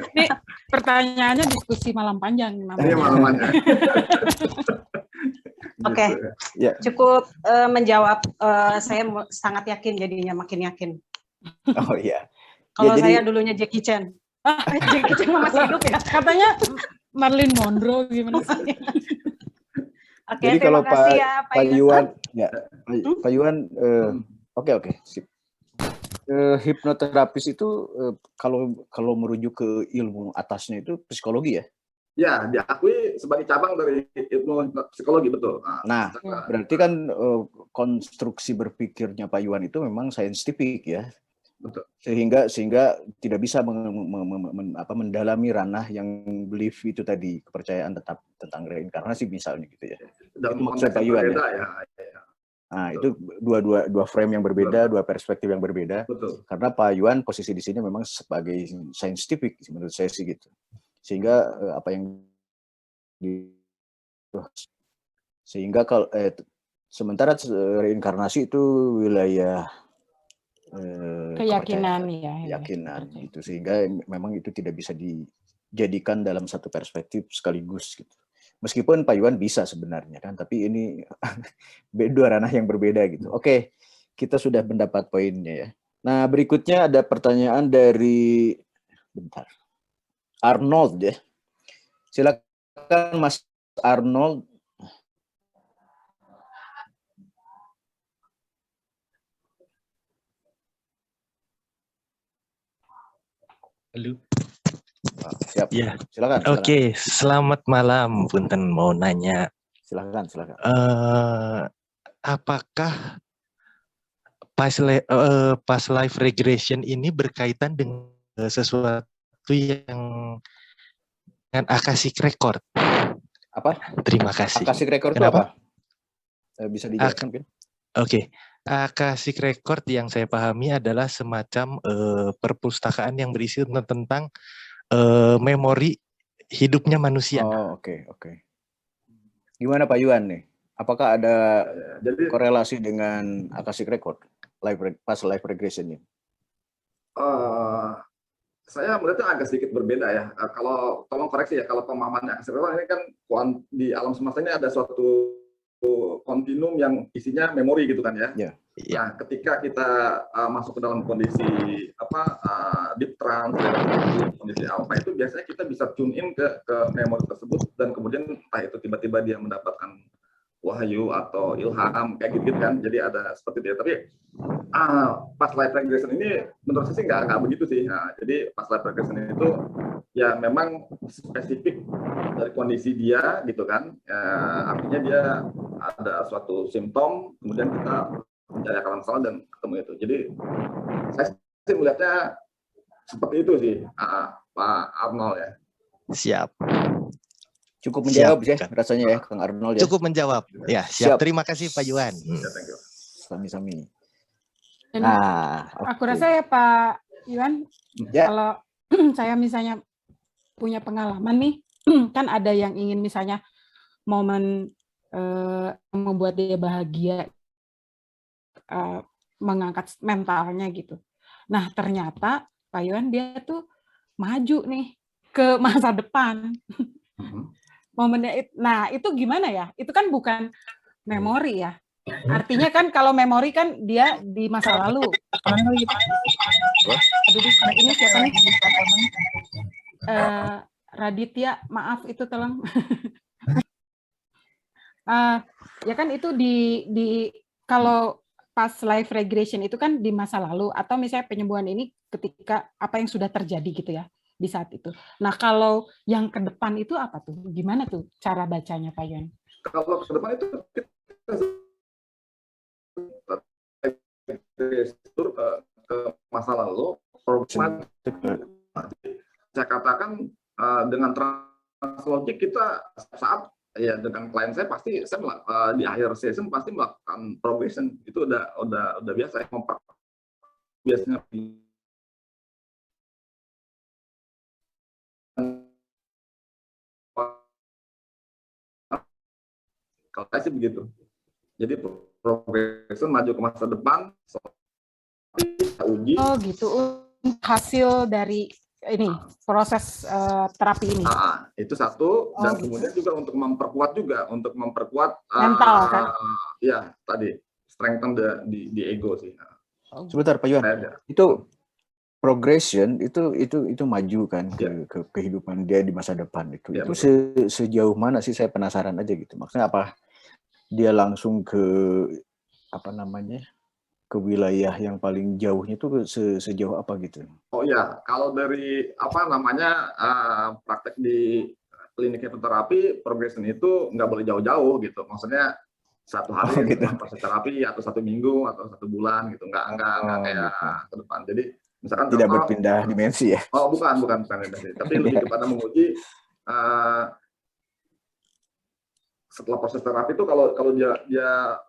Ini pertanyaannya diskusi malam panjang namanya. Ini malam panjang. Oke, cukup menjawab. Saya sangat yakin jadinya, makin yakin. Oh iya. Kalau saya dulunya Jackie Chan. Jackie Chan masih hidup ya? Katanya Marilyn Monroe gimana sih? Oke, jadi kalau Pak Yuan, Pak Yuan, oke, sip. Hipnoterapis itu kalau merujuk ke ilmu atasnya itu psikologi ya? Ya, diakui sebagai cabang dari ilmu psikologi, betul. Nah, berarti kan konstruksi berpikirnya Pak Yuan itu memang scientific ya? Betul. Sehingga tidak bisa mendalami ranah yang belief itu tadi, kepercayaan tetap tentang reinkarnasi misalnya gitu ya. Dalam maksud Pak Yuan ya. Nah, betul. Itu dua frame yang berbeda, dua perspektif yang berbeda. Betul. Karena Pak Yuan posisi di sini memang sebagai scientific menurut saya sih gitu. Sehingga apa yang sehingga kalau sementara reinkarnasi itu wilayah keyakinan keyakinan itu, sehingga memang itu tidak bisa dijadikan dalam satu perspektif sekaligus gitu. Meskipun Pak Yuan bisa sebenarnya kan, tapi ini dua ranah yang berbeda gitu. Oke, kita sudah mendapat poinnya ya. Nah, berikutnya ada pertanyaan dari Arnold ya. Silakan Mas Arnold. Halo. Siap. Ya. Silakan. Oke, selamat malam. Punten mau nanya. Silakan. Apakah past life regression ini berkaitan dengan sesuatu yang dengan Akashic record? Apa? Terima kasih. Akashic record itu apa? Bisa dijelaskan mungkin? Oke. Akashic record yang saya pahami adalah semacam perpustakaan yang berisi tentang memori hidupnya manusia. Oh, oke. Gimana Pak Yuan nih? Apakah ada korelasi dengan Akashic record, past life regression ini? Saya melihatnya agak sedikit berbeda ya. Kalau tolong koreksi ya, kalau pemahamannya Akashic record ini kan di alam semesta ini ada suatu kontinum yang isinya memori gitu kan ya. Ya. Nah, ketika kita masuk ke dalam kondisi deep trance, kondisi alpha itu biasanya kita bisa tune in ke memori tersebut dan kemudian entah itu tiba-tiba dia mendapatkan wahyu atau ilham kayak gitu kan. Jadi ada seperti itu. Tapi past life regression ini menurut saya sih nggak begitu sih. Nah, jadi past life regression itu ya memang spesifik dari kondisi dia gitu kan. Artinya dia ada suatu simptom, kemudian kita mencari akar masalah dan ketemu itu. Jadi saya sih melihatnya seperti itu sih, Pak Arnold ya. Siap. Cukup menjawab ya rasanya ya, Kang Arnold ya. Cukup menjawab. Ya, siap. Terima kasih Pak Yuan. Sami-sami. Nah, aku rasa ya Pak Yuan, kalau saya misalnya punya pengalaman nih, kan ada yang ingin misalnya momen membuat dia bahagia, mengangkat mentalnya gitu. Nah, ternyata Pak Yuan dia tuh maju nih ke masa depan. Momennya nah itu gimana ya? Itu kan bukan memori ya. Artinya kan kalau memori kan dia di masa lalu. Aduh, ini siapa nih? Raditya, maaf itu tolong. Ya kan itu di kalau pas life regression itu kan di masa lalu atau misalnya penyembuhan ini ketika apa yang sudah terjadi gitu ya di saat itu. Nah kalau yang ke depan itu apa tuh? Gimana tuh cara bacanya Pak Yuan? Kalau ke depan itu kita ke masa lalu, saya katakan dengan translogik kita saat ya dengan klien saya pasti saya di akhir session pasti melakukan progression itu udah biasa biasanya kalau saya sih begitu. Jadi progression maju ke masa depan kita uji. Oh gitu, hasil dari ini proses terapi ini. Itu satu dan gitu. Kemudian juga untuk memperkuat mental kan? Ya tadi strengthen di ego sih. Sebentar Pak Yuan, itu progression itu maju kan ke kehidupan dia di masa depan itu. Ya, itu sejauh mana sih, saya penasaran aja gitu. Maksudnya apa dia langsung ke ke wilayah yang paling jauhnya itu sejauh apa gitu? Oh ya, kalau dari praktek di klinik hipnoterapi, progression itu nggak boleh jauh-jauh gitu. Maksudnya satu hari gitu. Proses terapi atau 1 minggu atau 1 bulan gitu, nggak kayak ke depan. Jadi misalkan tidak berpindah dimensi ya? Oh bukan dimensi, tapi lebih kepada menguji setelah proses terapi itu kalau dia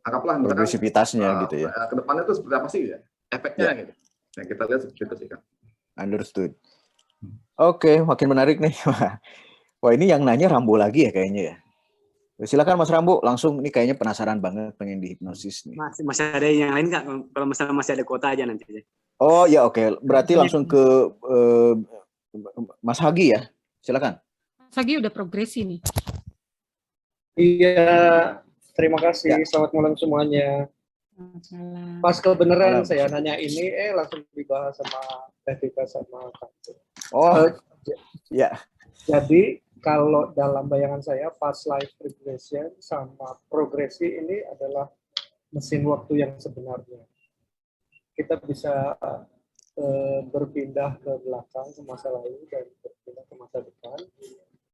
anggaplah progresivitasnya gitu ya. Ke depannya itu seperti apa sih ya? Efeknya gitu. Yang kita lihat seperti itu sih kan. Understood. Oke, makin menarik nih. Wah, ini yang nanya Rambo lagi ya kayaknya ya. Silakan Mas Rambo, langsung ini kayaknya penasaran banget pengen dihipnosis nih. Masih ada yang lain nggak? Kalau misalnya masih ada kuota aja nanti. Oh ya oke, berarti langsung ke Mas Hagi ya. Silakan. Mas Hagi udah progresi nih. Iya, terima kasih. Selamat malam semuanya. Pas kebenaran saya nanya ini, langsung dibahas sama Tevika sama Kak. Oh, ya. Jadi kalau dalam bayangan saya, past life regression sama progresi ini adalah mesin waktu yang sebenarnya. Kita bisa berpindah ke belakang, ke masa lalu, dan berpindah ke masa depan.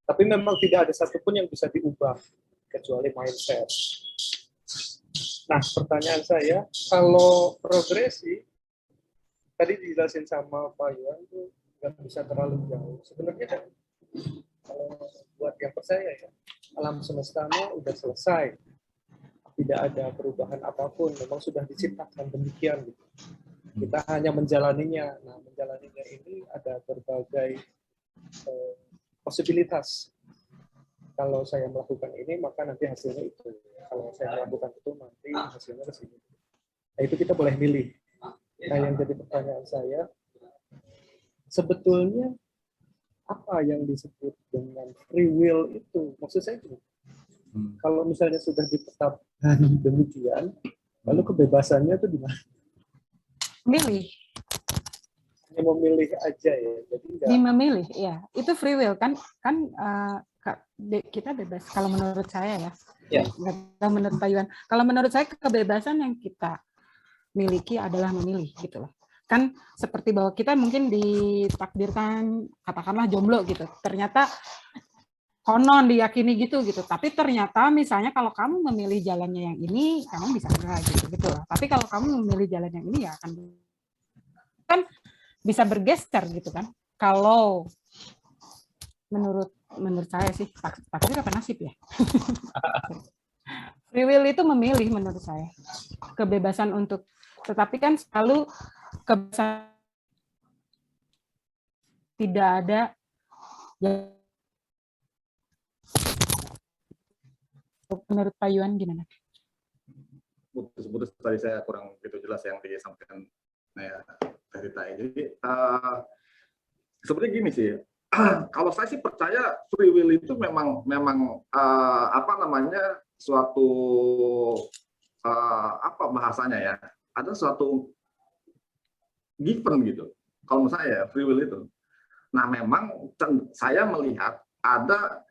Tapi memang tidak ada satupun yang bisa diubah, kecuali mindset. Nah, pertanyaan saya, kalau progresi, tadi dijelasin sama Pak Yuan, itu nggak bisa terlalu jauh. Sebenarnya kalau buat yang percaya ya, alam semesta udah selesai, tidak ada perubahan apapun, memang sudah diciptakan demikian gitu. Kita hanya menjalaninya. Nah, menjalaninya ini ada berbagai posibilitas. Kalau saya melakukan ini, maka nanti hasilnya itu. Kalau saya melakukan itu, nanti hasilnya ke sini. Nah, itu kita boleh milih. Nah, yang jadi pertanyaan saya, sebetulnya apa yang disebut dengan free will itu? Maksud saya itu, Kalau misalnya sudah ditetapkan demikian, lalu kebebasannya itu di mana? Milih. Hanya memilih aja ya. Jadi enggak. Di memilih, ya. Itu free will kan kita bebas kalau menurut saya ya. Ya. Nggak tahu menurut Pak Yuan. Kalau menurut saya kebebasan yang kita miliki adalah memilih gitu loh. Kan seperti bahwa kita mungkin ditakdirkan katakanlah jomblo gitu. Ternyata konon diyakini gitu. Tapi ternyata misalnya kalau kamu memilih jalannya yang ini, kamu bisa enggak gitu loh. Tapi kalau kamu memilih jalan yang ini ya akan kan bisa bergeser gitu kan. Kalau menurut saya sih takdir apa nasib ya. Free will itu memilih menurut saya. Kebebasan untuk, tetapi kan selalu kebebasan tidak ada menurut Pak Yuan gimana? Putus-putus tadi saya kurang begitu jelas yang disampaikan Rita. Jadi seperti gini sih, kalau saya sih percaya free will itu memang apa namanya suatu apa bahasanya ya, ada suatu given gitu. Kalau menurut saya free will itu. Nah memang saya melihat ada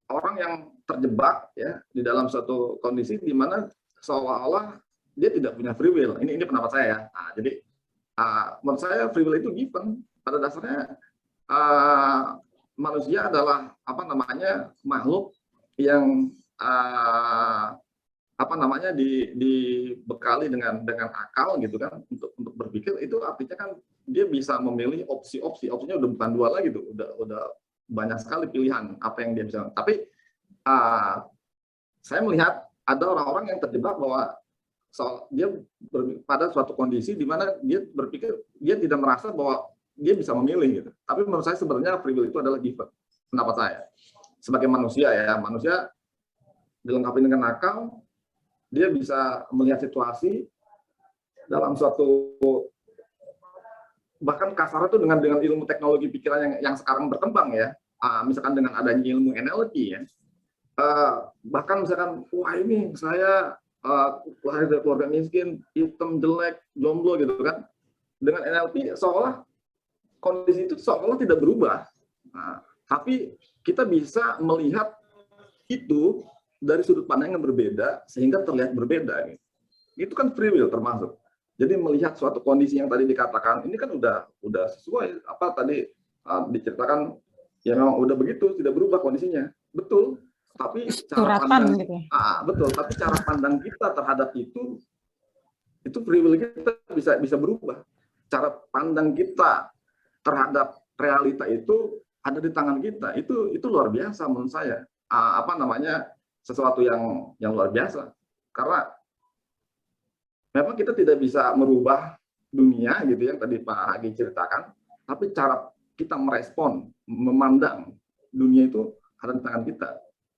orang yang terjebak ya di dalam suatu kondisi di mana seolah-olah dia tidak punya free will. Ini pendapat saya ya. Nah, jadi menurut saya free will itu given. Pada dasarnya manusia adalah apa namanya makhluk yang apa namanya dibekali dengan akal gitu kan untuk berpikir. Itu artinya kan dia bisa memilih opsi-opsi. Opsinya udah bukan dua lagi tuh, udah banyak sekali pilihan apa yang dia bisa. Tapi saya melihat ada orang-orang yang terjebak bahwa dia pada suatu kondisi di mana dia berpikir dia tidak merasa bahwa dia bisa memilih gitu. Tapi menurut saya sebenarnya free will itu adalah given. Pendapat saya sebagai manusia ya, manusia dilengkapi dengan akal, dia bisa melihat situasi dalam suatu, bahkan kasar itu dengan ilmu teknologi pikiran yang sekarang berkembang ya, misalkan dengan adanya ilmu NLP ya, bahkan misalkan wah ini saya lahir dari keluarga miskin, hitam, jelek, jomblo gitu kan, dengan NLP seolah kondisi itu seolah tidak berubah. Nah, tapi kita bisa melihat itu dari sudut pandang yang berbeda sehingga terlihat berbeda. Gitu. Itu kan free will termasuk. Jadi melihat suatu kondisi yang tadi dikatakan ini kan udah sesuai apa tadi diceritakan ya memang udah begitu tidak berubah kondisinya. Betul. Tapi cara pandang gitu. Betul. Tapi cara pandang kita terhadap itu free will kita bisa berubah. Cara pandang kita terhadap realita itu ada di tangan kita. Itu luar biasa menurut saya. Apa namanya sesuatu yang luar biasa. Karena memang kita tidak bisa merubah dunia gitu yang tadi Pak Hagi ceritakan, tapi cara kita merespon, memandang dunia itu ada di tangan kita.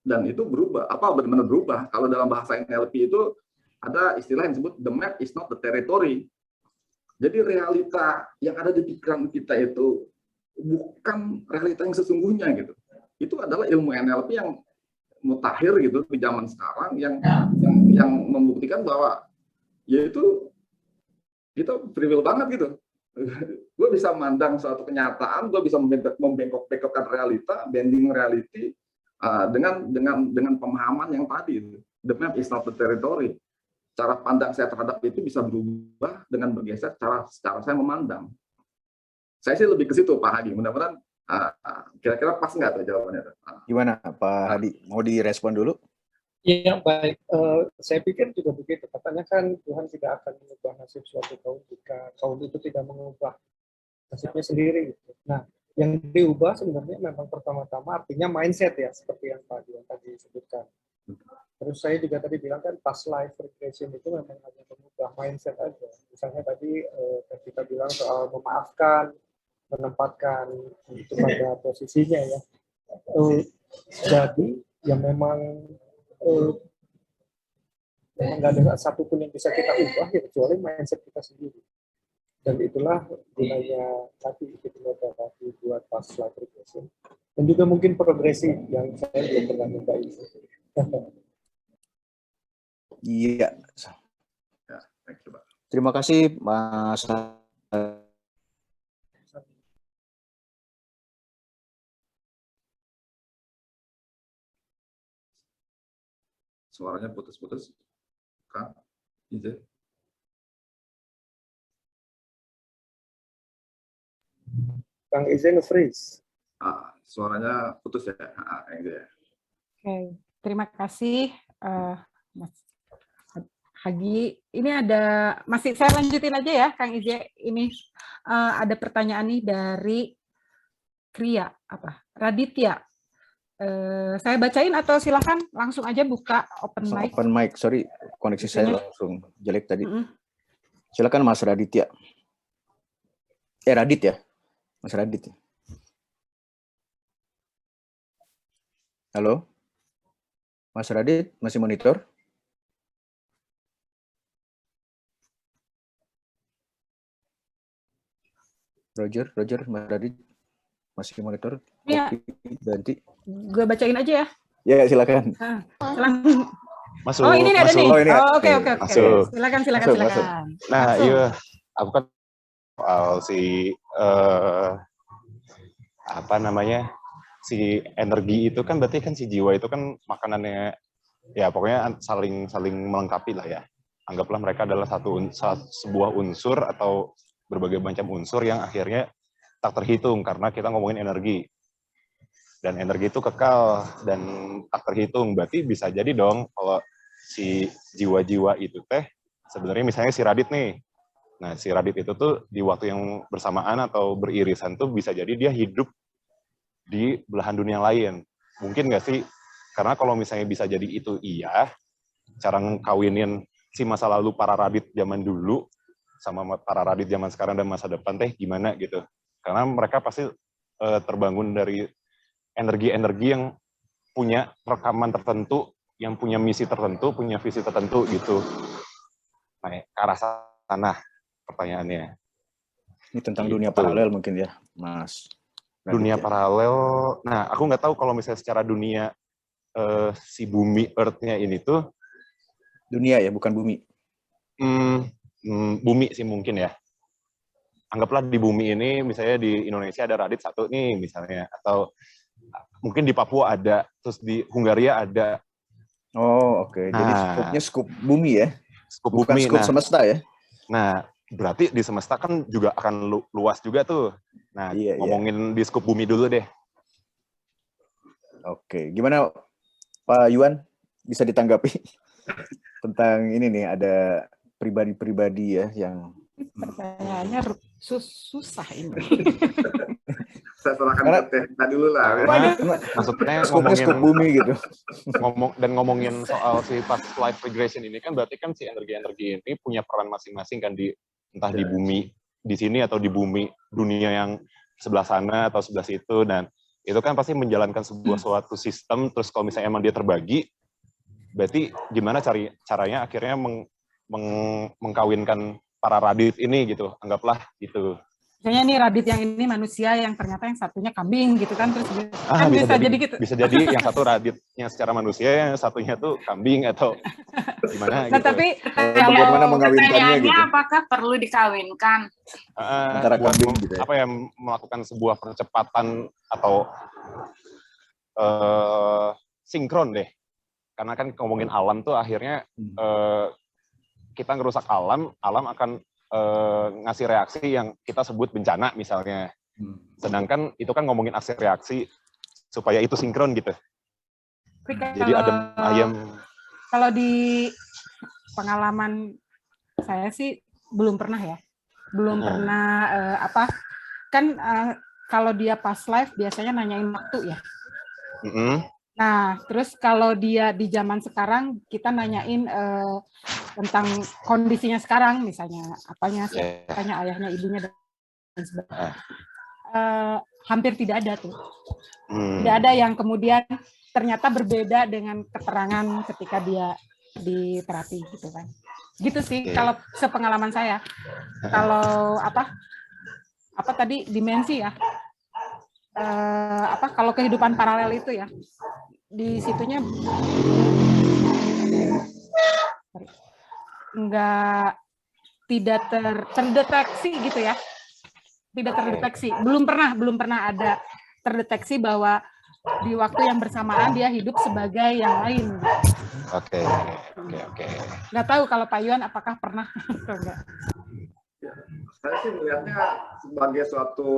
Dan itu berubah, benar-benar berubah. Kalau dalam bahasa NLP itu ada istilah yang disebut the map is not the territory. Jadi realita yang ada di pikiran kita itu bukan realita yang sesungguhnya gitu. Itu adalah ilmu NLP yang mutakhir gitu di zaman sekarang yang membuktikan bahwa yaitu kita free will banget gitu. Gue bisa mandang suatu kenyataan, gue bisa membengkok-bengkokkan realita, bending reality dengan pemahaman yang tadi. The map is not the territory. Cara pandang saya terhadap itu bisa berubah dengan bergeser cara saya memandang. Saya sih lebih ke situ Pak Hadi. Mudah-mudahan kira-kira pas nggak tuh jawabannya? Gimana Pak Hadi? Mau direspon dulu? Iya baik. Saya pikir juga begitu. Katanya kan Tuhan tidak akan mengubah nasib suatu kaum jika kaum itu tidak mengubah nasibnya sendiri. Gitu. Nah, yang diubah sebenarnya memang pertama-tama artinya mindset ya, seperti yang Pak Dion tadi sebutkan. Terus saya juga tadi bilang kan past life regression itu memang hanya mengubah mindset aja. Misalnya tadi kita bilang soal memaafkan, menempatkan itu pada posisinya ya. Jadi ya memang nggak ada satupun yang bisa kita ubah ya, kecuali mindset kita sendiri. Dan itulah gunanya tadi hipnoterapi buat past life regression. Dan juga mungkin progresi yang saya belum pernah coba itu. Iya. Ya, thank you, Pak. Terima kasih Mas. Suaranya putus-putus. Kang, izin. Kang Ize nge-freeze. Suaranya putus ya. Gitu ya. Oke, terima kasih Mas Hagi. Ini ada masih saya lanjutin aja ya, Kang Ize. Ini ada pertanyaan nih dari Kria Raditya. Saya bacain atau silakan langsung aja buka open mic. Open mic, sorry koneksi saya langsung jelek tadi. Silakan Mas Raditya. Radit ya, Mas Radit. Halo, Mas Radit masih monitor? Roger, Mas Radit masih monitor? Ya. Ganti. Gue bacain aja ya. Ya, silakan. Silakan. Masuk. Oh, ini ada nih. Oke. Masuk. Silakan. Nah, iya, aku kan soal si si energi itu kan berarti kan si jiwa itu kan makanannya ya pokoknya saling melengkapi lah ya. Anggaplah mereka adalah sebuah unsur atau berbagai macam unsur yang akhirnya tak terhitung karena kita ngomongin energi. Dan energi itu kekal dan tak terhitung. Berarti bisa jadi dong kalau si jiwa-jiwa itu sebenarnya misalnya si Radit nih. Nah, si Radit itu tuh di waktu yang bersamaan atau beririsan tuh bisa jadi dia hidup di belahan dunia lain. Mungkin nggak sih? Karena kalau misalnya bisa jadi itu iya, cara ngkawinin si masa lalu para Radit zaman dulu sama para Radit zaman sekarang dan masa depan gimana gitu. Karena mereka pasti terbangun dari energi-energi yang punya rekaman tertentu, yang punya misi tertentu, punya visi tertentu gitu. Nah, ke arah sana pertanyaannya. Ini tentang dunia paralel mungkin ya, Mas. Dunia paralel. Nah, aku nggak tahu kalau misalnya secara dunia si bumi Earth-nya ini tuh. Dunia ya, bukan bumi. Bumi sih mungkin ya. Anggaplah di bumi ini, misalnya di Indonesia ada Radit satu nih misalnya, atau mungkin di Papua ada, terus di Hungaria ada. Oh, oke. Jadi skupnya skup bumi ya? Skup bukan bumi. Skup semesta ya? Nah, berarti di semesta kan juga akan luas juga tuh. Nah, ngomongin di skup bumi dulu deh. Oke, gimana Pak Yuan? Bisa ditanggapi tentang ini nih, ada pribadi-pribadi ya yang... Pertanyaannya susah ini. Saya serahkan ke Tehna dulu lah. Maksudnya ngomongin bumi gitu. ngomongin soal si past life regression ini kan berarti kan si energi-energi ini punya peran masing-masing kan di entah di bumi di sini atau di bumi dunia yang sebelah sana atau sebelah situ, dan itu kan pasti menjalankan sebuah suatu sistem. Terus kalau misalnya emang dia terbagi, berarti gimana caranya akhirnya mengkawinkan para Radit ini gitu, anggaplah gitu. Misalnya nih Radit yang ini manusia, yang ternyata yang satunya kambing gitu kan, terus kan bisa jadi gitu. Bisa jadi yang satu Raditnya secara manusia, yang satunya tuh kambing atau gimana nah, gitu. Tapi bagaimana mengawinkannya gitu. Apakah perlu dikawinkan? Antara kambing gitu ya. Apa yang melakukan sebuah percepatan atau sinkron deh. Karena kan ngomongin alam tuh akhirnya kita ngerusak alam akan ngasih reaksi yang kita sebut bencana misalnya. Sedangkan itu kan ngomongin aksi reaksi supaya itu sinkron gitu. Jadi adem ayam. Kalau di pengalaman saya sih belum pernah ya. Belum pernah kalau dia past life biasanya nanyain waktu ya. Nah, terus kalau dia di zaman sekarang, kita nanyain tentang kondisinya sekarang, misalnya apanya, siapanya, ayahnya, ibunya, dan sebagainya. Hampir tidak ada tuh. Tidak ada yang kemudian ternyata berbeda dengan keterangan ketika dia di terapi gitu kan. Gitu sih kalau sepengalaman saya. Kalau apa tadi dimensi ya. Kalau kehidupan paralel itu ya. Di situnya tidak terdeteksi gitu ya. Tidak terdeteksi. Belum pernah ada terdeteksi bahwa di waktu yang bersamaan dia hidup sebagai yang lain. Oke. Nggak tahu kalau Pak Yuan apakah pernah atau enggak. Saya sih melihatnya sebagai suatu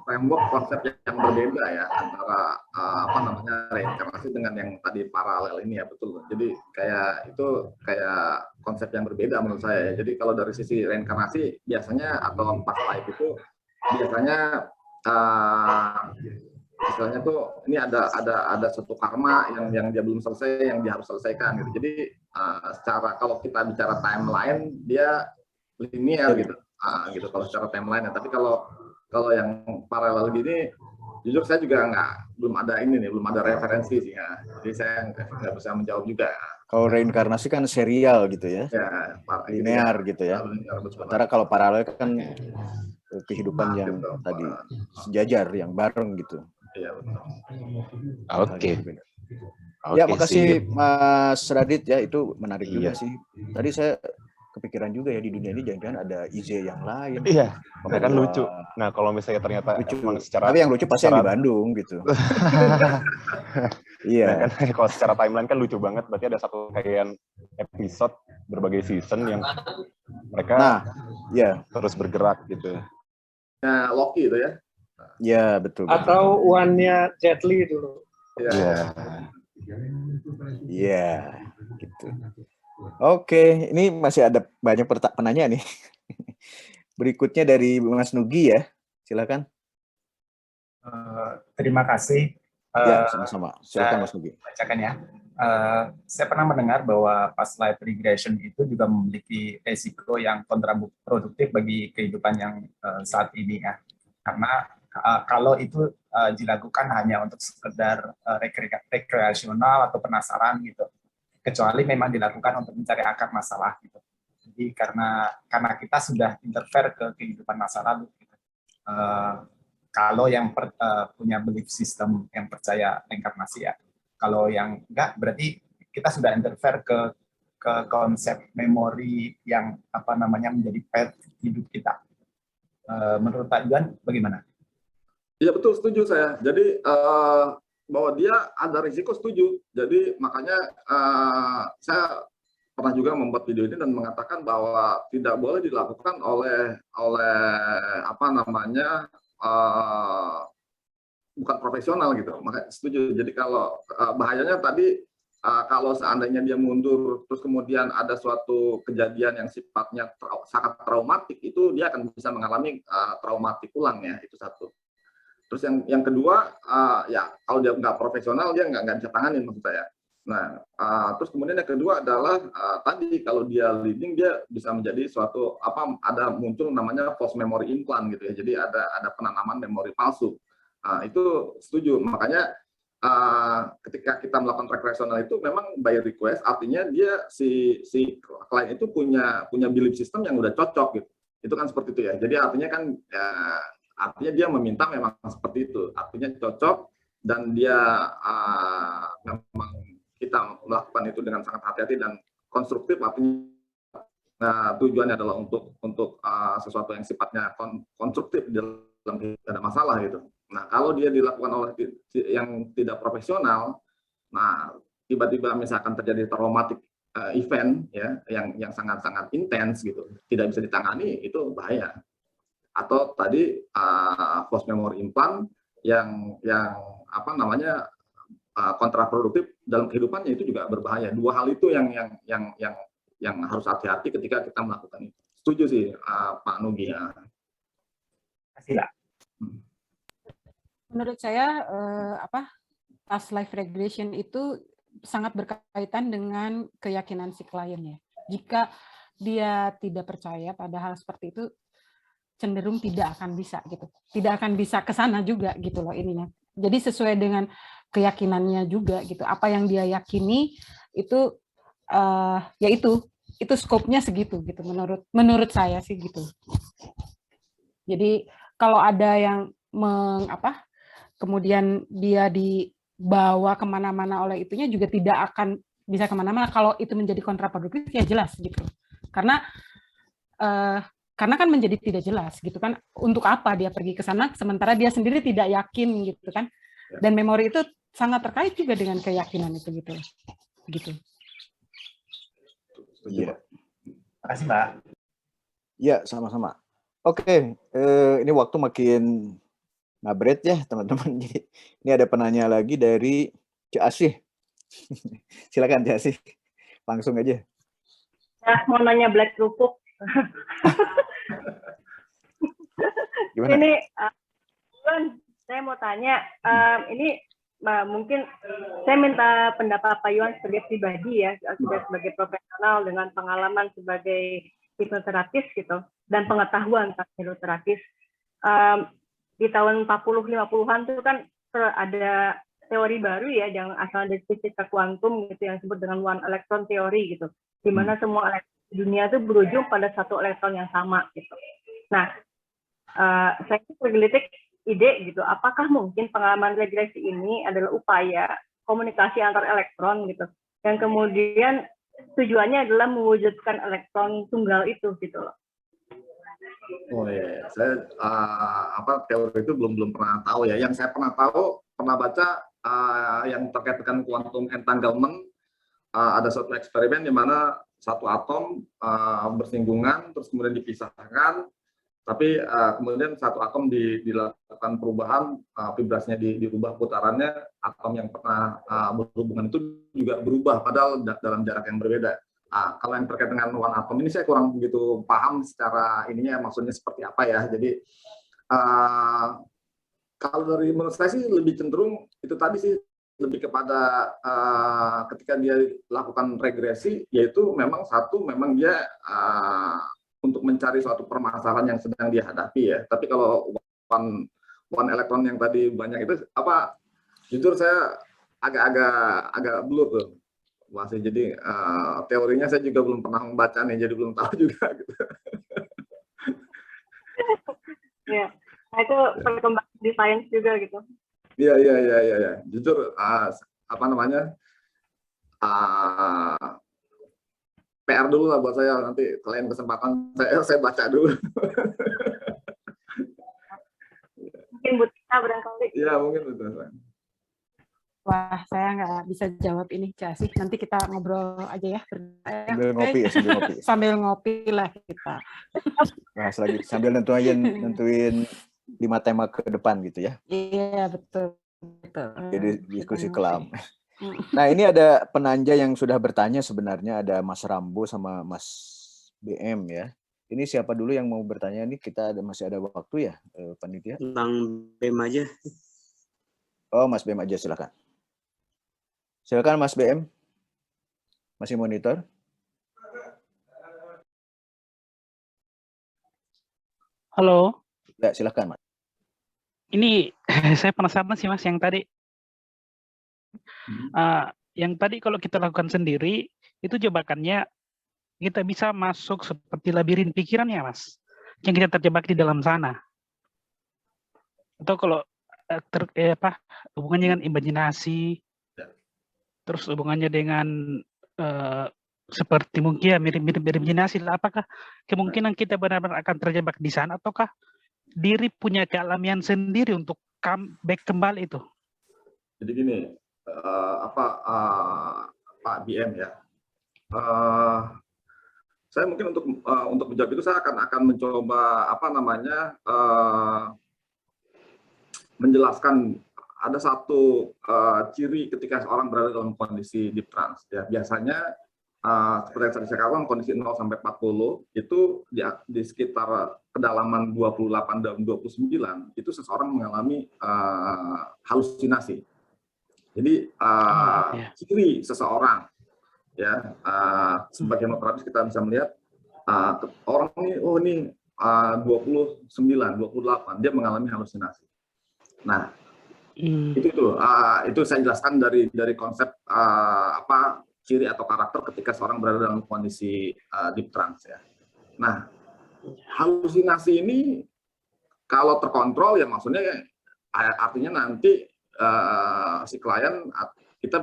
framework konsep yang berbeda ya antara reinkarnasi dengan yang tadi paralel ini ya, betul. Jadi kayak konsep yang berbeda menurut saya. Jadi kalau dari sisi reinkarnasi biasanya atau past life itu biasanya istilahnya tuh ini ada suatu karma yang dia belum selesai, yang dia harus selesaikan gitu. Jadi secara kalau kita bicara timeline dia linear gitu, gitu kalau secara timeline. Tapi kalau yang paralel gini, jujur saya juga belum ada referensi sih ya. Jadi saya nggak bisa menjawab juga. Kalau reinkarnasi kan serial gitu ya, linear gitu ya. Sementara kalau paralel kan kehidupan yang tadi sejajar, yang bareng gitu. Iya betul. Oke. Ya, makasih Mas Radit ya, itu menarik juga sih. Tadi saya kepikiran juga ya di dunia ini jangan-jangan ada IZ yang lain. Iya, kan lucu. Nah, kalau misalnya ternyata emang secara tapi yang lucu pasti yang di Bandung gitu. Iya. Nah, kan kalau secara timeline kan lucu banget. Berarti ada satu kayak episode berbagai season yang mereka terus bergerak gitu. Nah, Loki itu ya. Ya, betul. Atau one-nya Jet Li dulu. Iya, gitu. Oke, ini masih ada banyak penanya nih. Berikutnya dari Mas Nugi ya, silakan. Terima kasih. Ya, sama-sama. Silakan Mas Nugi. Bacakan ya. Saya pernah mendengar bahwa past life regression itu juga memiliki resiko yang kontraproduktif bagi kehidupan yang saat ini ya. Karena kalau itu dilakukan hanya untuk sekedar rekreasional atau penasaran gitu, kecuali memang dilakukan untuk mencari akar masalah gitu. Jadi karena kita sudah interfere ke kehidupan masa lalu gitu. Kalau yang punya belief system yang percaya reinkarnasi ya. Kalau yang enggak berarti kita sudah interfere ke konsep memori yang menjadi path hidup kita. Menurut Pak Yuan bagaimana? Iya betul, setuju saya. Jadi bahwa dia ada risiko, setuju. Jadi makanya saya pernah juga membuat video ini dan mengatakan bahwa tidak boleh dilakukan oleh bukan profesional gitu. Makanya setuju. Jadi kalau bahayanya tadi kalau seandainya dia mundur terus kemudian ada suatu kejadian yang sifatnya sangat traumatik, itu dia akan bisa mengalami traumatik ulang ya, itu satu. Terus yang kedua, ya kalau dia nggak profesional dia nggak bisa tanganin maksud saya. Nah, terus kemudian yang kedua adalah tadi kalau dia leading dia bisa menjadi suatu ada muncul namanya false memory implant gitu ya. Jadi ada penanaman memori palsu. Itu setuju. Makanya ketika kita melakukan rekreasional itu memang by request, artinya dia si klien itu punya belief system yang udah cocok gitu. Itu kan seperti itu ya. Jadi artinya kan artinya dia meminta memang seperti itu, artinya cocok dan dia memang kita melakukan itu dengan sangat hati-hati dan konstruktif, artinya tujuannya adalah untuk sesuatu yang sifatnya konstruktif dalam tidak ada masalah gitu. Nah kalau dia dilakukan oleh yang tidak profesional, nah tiba-tiba misalkan terjadi traumatic event ya yang sangat-sangat intens gitu, tidak bisa ditangani, itu bahaya. Atau tadi false memory implant yang kontraproduktif dalam kehidupannya, itu juga berbahaya. Dua hal itu yang harus hati-hati ketika kita melakukan itu. Setuju sih Pak Nugi ya. Terima kasih. Menurut saya past life regression itu sangat berkaitan dengan keyakinan si kliennya. Jika dia tidak percaya pada hal seperti itu, cenderung tidak akan bisa gitu, tidak akan bisa ke sana juga gitu loh ininya. Jadi sesuai dengan keyakinannya juga gitu, apa yang dia yakini itu ya itu skopnya segitu gitu menurut saya sih gitu. Jadi kalau ada yang kemudian dia dibawa kemana-mana oleh itunya juga tidak akan bisa kemana-mana kalau itu menjadi kontraproduktif ya jelas gitu. Karena kan menjadi tidak jelas gitu kan, untuk apa dia pergi ke sana sementara dia sendiri tidak yakin gitu kan. Dan memori itu sangat terkait juga dengan keyakinan itu gitu. Iya. Terima kasih, Mbak. Ya, sama-sama. Oke, ini waktu makin ngabret ya, teman-teman. Jadi, ini ada penanya lagi dari Cik Asih. Silakan Cik Asih. Langsung aja. Ya, mau nanya Black Kerupuk. Gimana? Ini, saya mau tanya, ini mungkin saya minta pendapat Pak Yuan sebagai pribadi ya, sebagai profesional dengan pengalaman sebagai hipnoterapis gitu, dan pengetahuan tentang hipnoterapis. Di tahun 40-50-an itu kan ada teori baru ya, yang asal dari fisika kuantum gitu, yang disebut dengan one electron theory gitu, di mana semua elektron di dunia itu berujung pada satu elektron yang sama gitu. Nah, saya menggelitik ide gitu, apakah mungkin pengalaman regresi ini adalah upaya komunikasi antar elektron gitu, yang kemudian tujuannya adalah mewujudkan elektron tunggal itu gitu loh. Oh iya, saya teori itu belum pernah tahu ya. Yang saya pernah tahu, pernah baca yang terkait dengan quantum entanglement, ada suatu eksperimen di mana satu atom bersinggungan terus kemudian dipisahkan. Tapi kemudian satu atom dilakukan perubahan, vibrasinya dirubah putarannya, atom yang pernah berhubungan itu juga berubah, padahal dalam jarak yang berbeda. Kalau yang terkait dengan one atom ini saya kurang begitu paham secara ininya, maksudnya seperti apa ya. Jadi kalau dari menurut saya sih lebih cenderung itu tadi sih, lebih kepada ketika dia lakukan regresi, yaitu memang dia untuk mencari suatu permasalahan yang sedang dia hadapi ya. Tapi kalau one elektron yang tadi banyak itu jujur saya agak blur tuh masih. Jadi teorinya saya juga belum pernah membaca nih, jadi belum tahu juga gitu. Ya, nah itu perkembangan di sains juga gitu. Iya. Jujur PR dulu lah buat saya, nanti kalian kesempatan saya baca dulu. Mungkin butuh barangkali. Iya, mungkin betul. Wah, saya nggak bisa jawab ini, Casih. Nanti kita ngobrol aja ya. Sambil ngopi ya, sambil ngopi. Sambil ngopi lah kita. Bahas lagi, sambil nentuin 5 tema ke depan gitu ya. Iya, betul. Jadi diskusi kelam. Nah, ini ada penanja yang sudah bertanya sebenarnya, ada Mas Rambo sama Mas BM ya. Ini siapa dulu yang mau bertanya nih? Kita masih ada waktu ya, panitia? Bang BM aja. Oh, Mas BM aja, silakan. Silakan Mas BM. Masih monitor? Halo. Ya, silakan Mas. Ini saya penasaran sih Mas yang tadi. Yang tadi kalau kita lakukan sendiri itu jebakannya kita bisa masuk seperti labirin pikiran ya Mas, yang kita terjebak di dalam sana. Atau kalau hubungannya dengan imajinasi, terus hubungannya dengan seperti mungkin ya mirip-mirip imajinasi lah. Apakah kemungkinan kita benar-benar akan terjebak di sana, ataukah diri punya kealamian sendiri untuk comeback kembali itu? Jadi gini, Pak BM ya, saya mungkin untuk menjawab itu saya akan mencoba menjelaskan ada satu ciri ketika seorang berada dalam kondisi deep trance ya. Biasanya seperti yang tadi saya katakan, kondisi 0 sampai 40 itu di sekitar kedalaman 28 dan 29 itu seseorang mengalami halusinasi. Jadi ciri seseorang ya, sebagai hipnoterapis kita bisa melihat orang ini 29, 28 dia mengalami halusinasi. Nah, itu saya jelaskan dari konsep ciri atau karakter ketika seorang berada dalam kondisi deep trance ya. Nah, halusinasi ini kalau terkontrol ya maksudnya artinya nanti si klien kita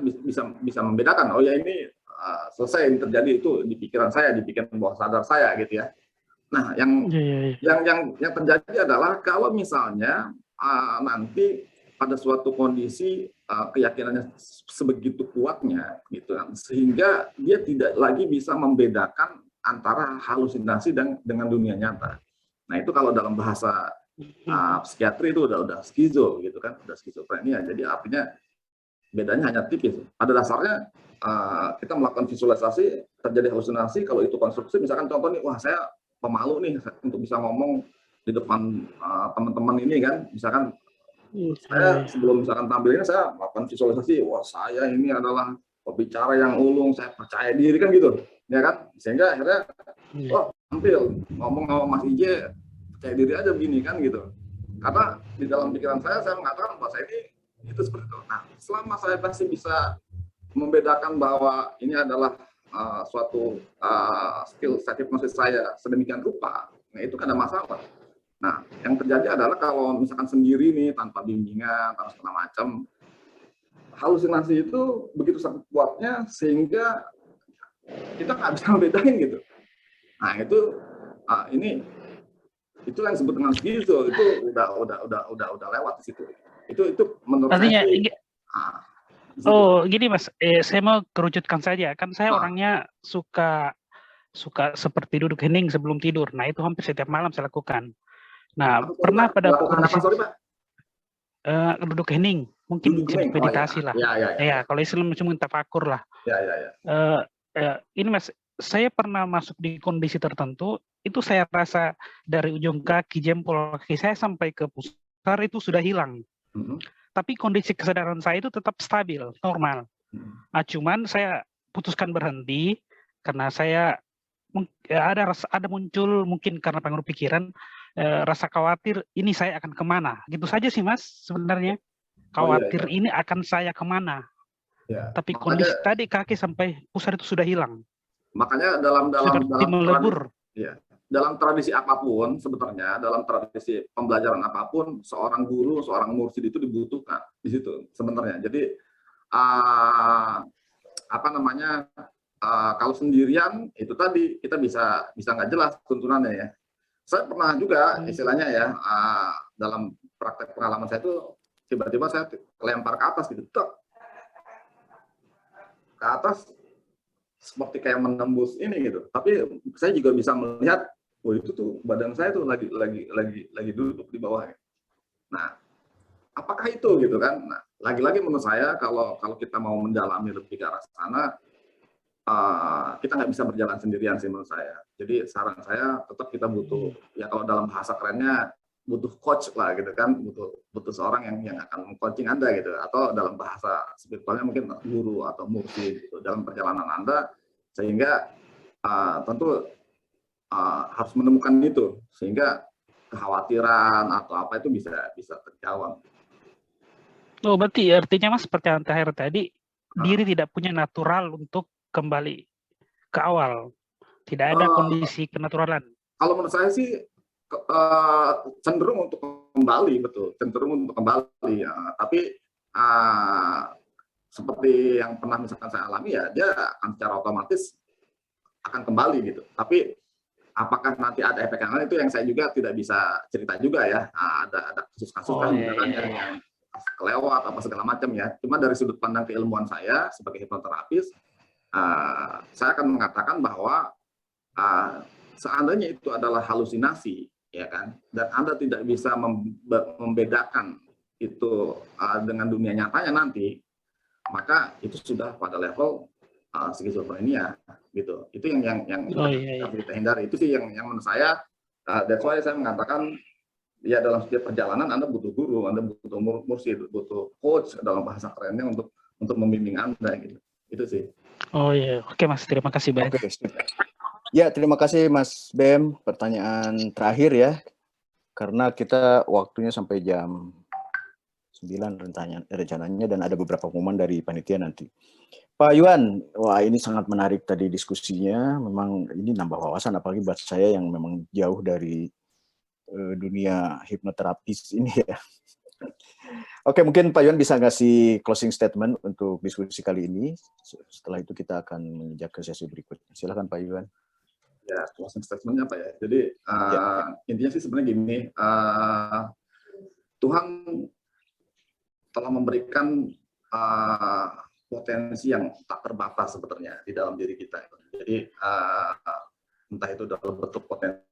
bisa membedakan, oh ya ini selesai ini terjadi itu di pikiran saya, di pikiran bawah sadar saya gitu ya. Nah, yang terjadi adalah kalau misalnya nanti pada suatu kondisi keyakinannya sebegitu kuatnya gitu kan, sehingga dia tidak lagi bisa membedakan antara halusinasi dan dengan dunia nyata. Nah, itu kalau dalam bahasa psikiatri itu udah skizo gitu kan, udah skizofrenia. Jadi artinya bedanya hanya tipis. Pada dasarnya kita melakukan visualisasi terjadi halusinasi, kalau itu konstruksi, misalkan contoh nih, wah saya pemalu nih untuk bisa ngomong di depan teman-teman ini kan, misalkan saya sebelum misalkan tampil ini saya melakukan visualisasi, wah saya ini adalah pembicara yang ulung, saya percaya diri kan gitu, ya kan, sehingga akhirnya wah tampil ngomong sama Mas Ije percaya diri aja begini kan gitu, karena di dalam pikiran saya mengatakan bahwa saya ini itu seperti itu. Nah, selama saya masih bisa membedakan bahwa ini adalah suatu skill hipnosis saya sedemikian rupa, nah itu kan ada masalah. Nah, yang terjadi adalah kalau misalkan sendiri nih, tanpa bimbingan, tanpa segala macam, halusinasi itu begitu sangat kuatnya sehingga kita nggak bisa membedain gitu. Nah, itu yang disebut dengan skizo, itu udah lewat di situ. Itu menurut artinya, saya. Gini Mas, saya mau kerucutkan saja. Kan saya orangnya suka seperti duduk hening sebelum tidur. Nah, itu hampir setiap malam saya lakukan. Nah, pernah pada kondisi duduk hening, mungkin meditasi lah. Ya, kalau Islam cuma tafakur lah. Ini Mas, saya pernah masuk di kondisi tertentu, itu saya rasa dari ujung kaki, jempol kaki saya sampai ke pusar itu sudah hilang. Tapi kondisi kesadaran saya itu tetap stabil, normal. Nah, cuman saya putuskan berhenti karena saya ada muncul mungkin karena pengaruh pikiran rasa khawatir ini saya akan kemana, gitu saja sih Mas sebenarnya. Khawatir ini akan saya kemana. Tapi kondisi tadi kaki sampai pusar itu sudah hilang. Makanya dalam tradisi apapun sebenarnya, dalam tradisi pembelajaran apapun, seorang guru, seorang mursyid itu dibutuhkan di situ sebenarnya. Jadi kalau sendirian itu tadi kita bisa nggak jelas tuntunannya ya. Saya pernah juga istilahnya ya dalam praktek pengalaman saya itu tiba-tiba saya lempar ke atas gitu, ke atas seperti kayak menembus ini gitu. Tapi saya juga bisa melihat, oh itu tuh badan saya tuh lagi duduk di bawahnya. Nah, apakah itu gitu kan? Nah, lagi-lagi menurut saya kalau kita mau mendalami lebih ke arah sana, kita nggak bisa berjalan sendirian sih menurut saya. Jadi saran saya tetap kita butuh, ya kalau dalam bahasa kerennya butuh coach lah gitu kan, butuh seorang yang akan coaching Anda gitu, atau dalam bahasa spiritualnya mungkin guru atau mursyid gitu, dalam perjalanan Anda, sehingga tentu harus menemukan itu sehingga kekhawatiran atau apa itu bisa terjawab. Oh, berarti artinya Mas seperti yang terakhir tadi, diri tidak punya natural untuk kembali ke awal. Tidak ada kondisi kenaturalan. Kalau menurut saya sih cenderung untuk kembali, betul, cenderung untuk kembali. Ya. Tapi seperti yang pernah misalkan saya alami ya, dia akan secara otomatis akan kembali gitu. Tapi apakah nanti ada efek yang lain itu yang saya juga tidak bisa cerita juga ya. Ada kasus-kasus yang kelewat apa segala macam ya. Cuma dari sudut pandang keilmuan saya sebagai hipnoterapis, saya akan mengatakan bahwa seandainya itu adalah halusinasi, ya kan, dan Anda tidak bisa membedakan itu dengan dunia nyatanya nanti, maka itu sudah pada level skizofrenia, gitu. Itu yang kita hindari. Itu sih yang menurut saya. That's why saya mengatakan, ya dalam setiap perjalanan Anda butuh guru, Anda butuh mursyid, butuh coach dalam bahasa kerennya untuk membimbing Anda, gitu. Itu sih. Oh iya, oke Mas, terima kasih banyak. Ya, terima kasih Mas Bem. Pertanyaan terakhir ya, karena kita waktunya sampai jam 9 rencananya dan ada beberapa pengumuman dari panitia nanti. Pak Yuan, wah ini sangat menarik tadi diskusinya. Memang ini nambah wawasan, apalagi buat saya yang memang jauh dari dunia hipnoterapis ini ya. Oke, mungkin Pak Yuan bisa ngasih closing statement untuk diskusi kali ini. Setelah itu kita akan menginjak ke sesi berikutnya. Silakan Pak Yuan. Ya, closing statement-nya apa ya? Jadi intinya sih sebenarnya gini, Tuhan telah memberikan potensi yang tak terbatas sebenarnya di dalam diri kita. Jadi entah itu dalam bentuk potensi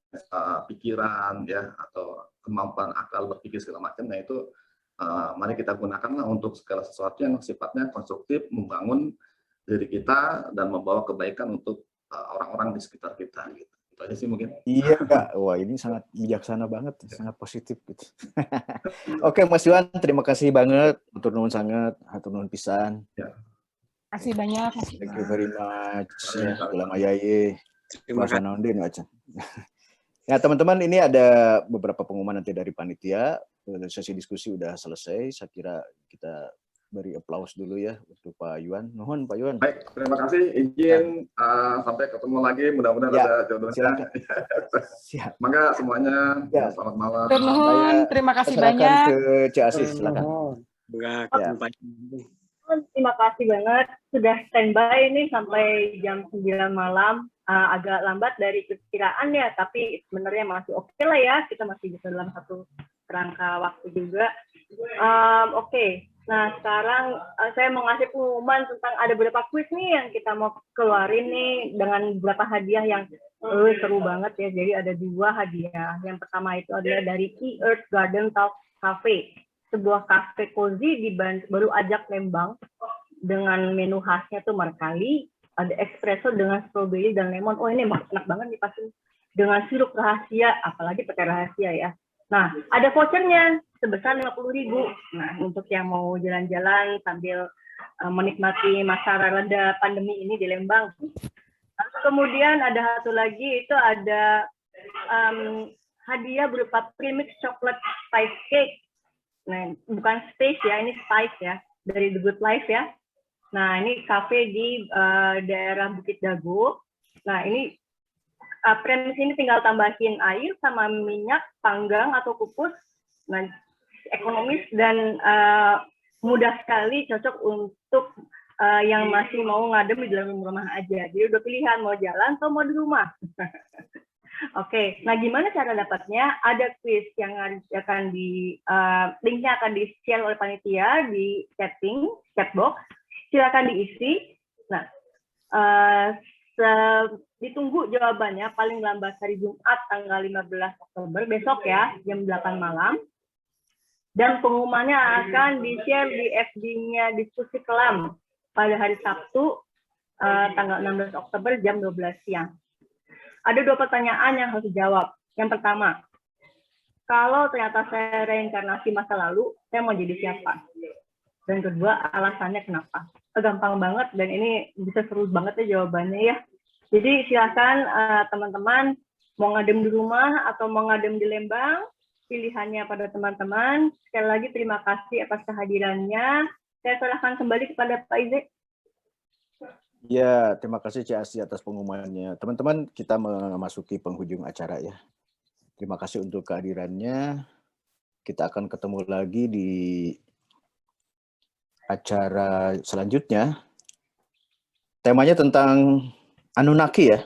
pikiran ya atau kemampuan akal berpikir segala macam, nah itu mari kita gunakanlah untuk segala sesuatu yang sifatnya konstruktif, membangun diri kita dan membawa kebaikan untuk orang-orang di sekitar kita gitu. Itu aja sih mungkin. Iya Kak, wah ini sangat bijaksana banget, sangat positif gitu. Oke Mas Yuan, terima kasih banget, hatur nuhun sangat, hatur nuhun pisan. Ya. Kasih banyak. Thank you very much. Ya, ulang ayaye. Bahasa nondin aja. Ya teman-teman, ini ada beberapa pengumuman nanti dari panitia. Sesi diskusi udah selesai. Saya kira kita beri aplaus dulu ya untuk Pak Yuan. Nuhun Pak Yuan. Baik, terima kasih. Izin sampai ketemu lagi. Mudah-mudahan ya, ada jodohnya. Siap. Maka semuanya ya. Selamat malam. Nuhun, terima kasih banyak. Ke Cik Asis, silakan. Ya. Terima kasih banget sudah standby ini sampai jam 9 malam. Agak lambat dari perkiraan ya, tapi sebenarnya masih oke lah ya. Kita masih bisa dalam satu kerangka waktu juga. Oke. Nah, sekarang saya mau ngasih pengumuman tentang ada beberapa quiz nih yang kita mau keluarin nih dengan beberapa hadiah yang seru banget ya. Jadi ada 2 hadiah. Yang pertama itu adalah dari Earth Garden Talk Cafe, sebuah kafe cozy di baru ajak Lembang dengan menu khasnya tuh Markali, ada espresso dengan strawberry dan lemon. Oh ini enak banget nih pasti dengan sirup rahasia, apalagi pakai rahasia ya. Nah, ada vouchernya sebesar 50.000. Nah, untuk yang mau jalan-jalan sambil menikmati masa reda pandemi ini di Lembang. Lalu kemudian ada satu lagi, itu ada hadiah berupa premix chocolate spice cake. Nah, bukan space ya, ini spice ya, dari The Good Life ya. Nah, ini kafe di daerah Bukit Dago. Nah, ini premis ini tinggal tambahin air sama minyak panggang atau kukus. Nah, ekonomis dan mudah sekali, cocok untuk yang masih mau ngadem di dalam rumah aja. Jadi udah pilihan mau jalan atau mau di rumah. Oke, nah gimana cara dapatnya? Ada quiz yang akan linknya akan di-share oleh panitia di chatbox. Silakan diisi. Nah, ditunggu jawabannya paling lambat hari Jumat tanggal 15 Oktober besok ya, jam 8 malam. Dan pengumumannya akan di-share di FB-nya Diskusi Kelam pada hari Sabtu tanggal 16 Oktober jam 12 siang. Ada 2 pertanyaan yang harus dijawab. Yang pertama, kalau ternyata saya reinkarnasi masa lalu, saya mau jadi siapa? Dan kedua, alasannya kenapa? Gampang banget dan ini bisa seru banget ya jawabannya ya. Jadi silakan teman-teman mau ngadem di rumah atau mau ngadem di Lembang, pilihannya pada teman-teman. Sekali lagi terima kasih atas kehadirannya. Saya serahkan kembali kepada Pak Izek. Ya, terima kasih Cik Asi atas pengumumannya. Teman-teman, kita memasuki penghujung acara ya. Terima kasih untuk kehadirannya. Kita akan ketemu lagi di acara selanjutnya. Temanya tentang Anunnaki ya,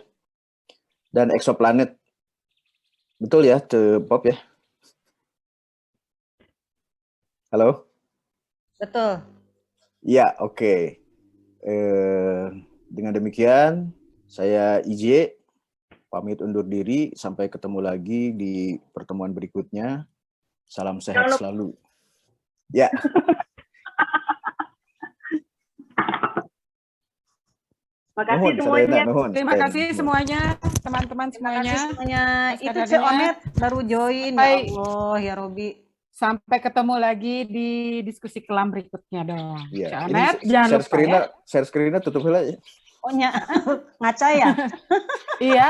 dan eksoplanet. Betul ya, Bob ya? Halo? Betul. Ya, oke. Dengan demikian, saya IJ, pamit undur diri. Sampai ketemu lagi di pertemuan berikutnya. Salam sehat selalu. Ya. Makasih semuanya. Terima kasih semuanya, teman-teman semuanya. Itu Cik Onet baru join. Ya Allah, ya Robi. Sampai ketemu lagi di diskusi kelam berikutnya dong. Iya. Cik Onet, jangan lupa ya. Share screen-nya tutup dulu ya. Oh ngaca ya? Iya,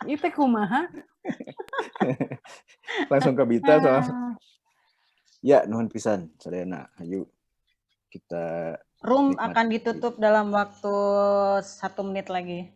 itu kumaha. Langsung ke Bita soalnya. Ya, nuhun pisan, Sadayana. Ayo kita Room Nikmat. akan ditutup dalam waktu 1 menit lagi.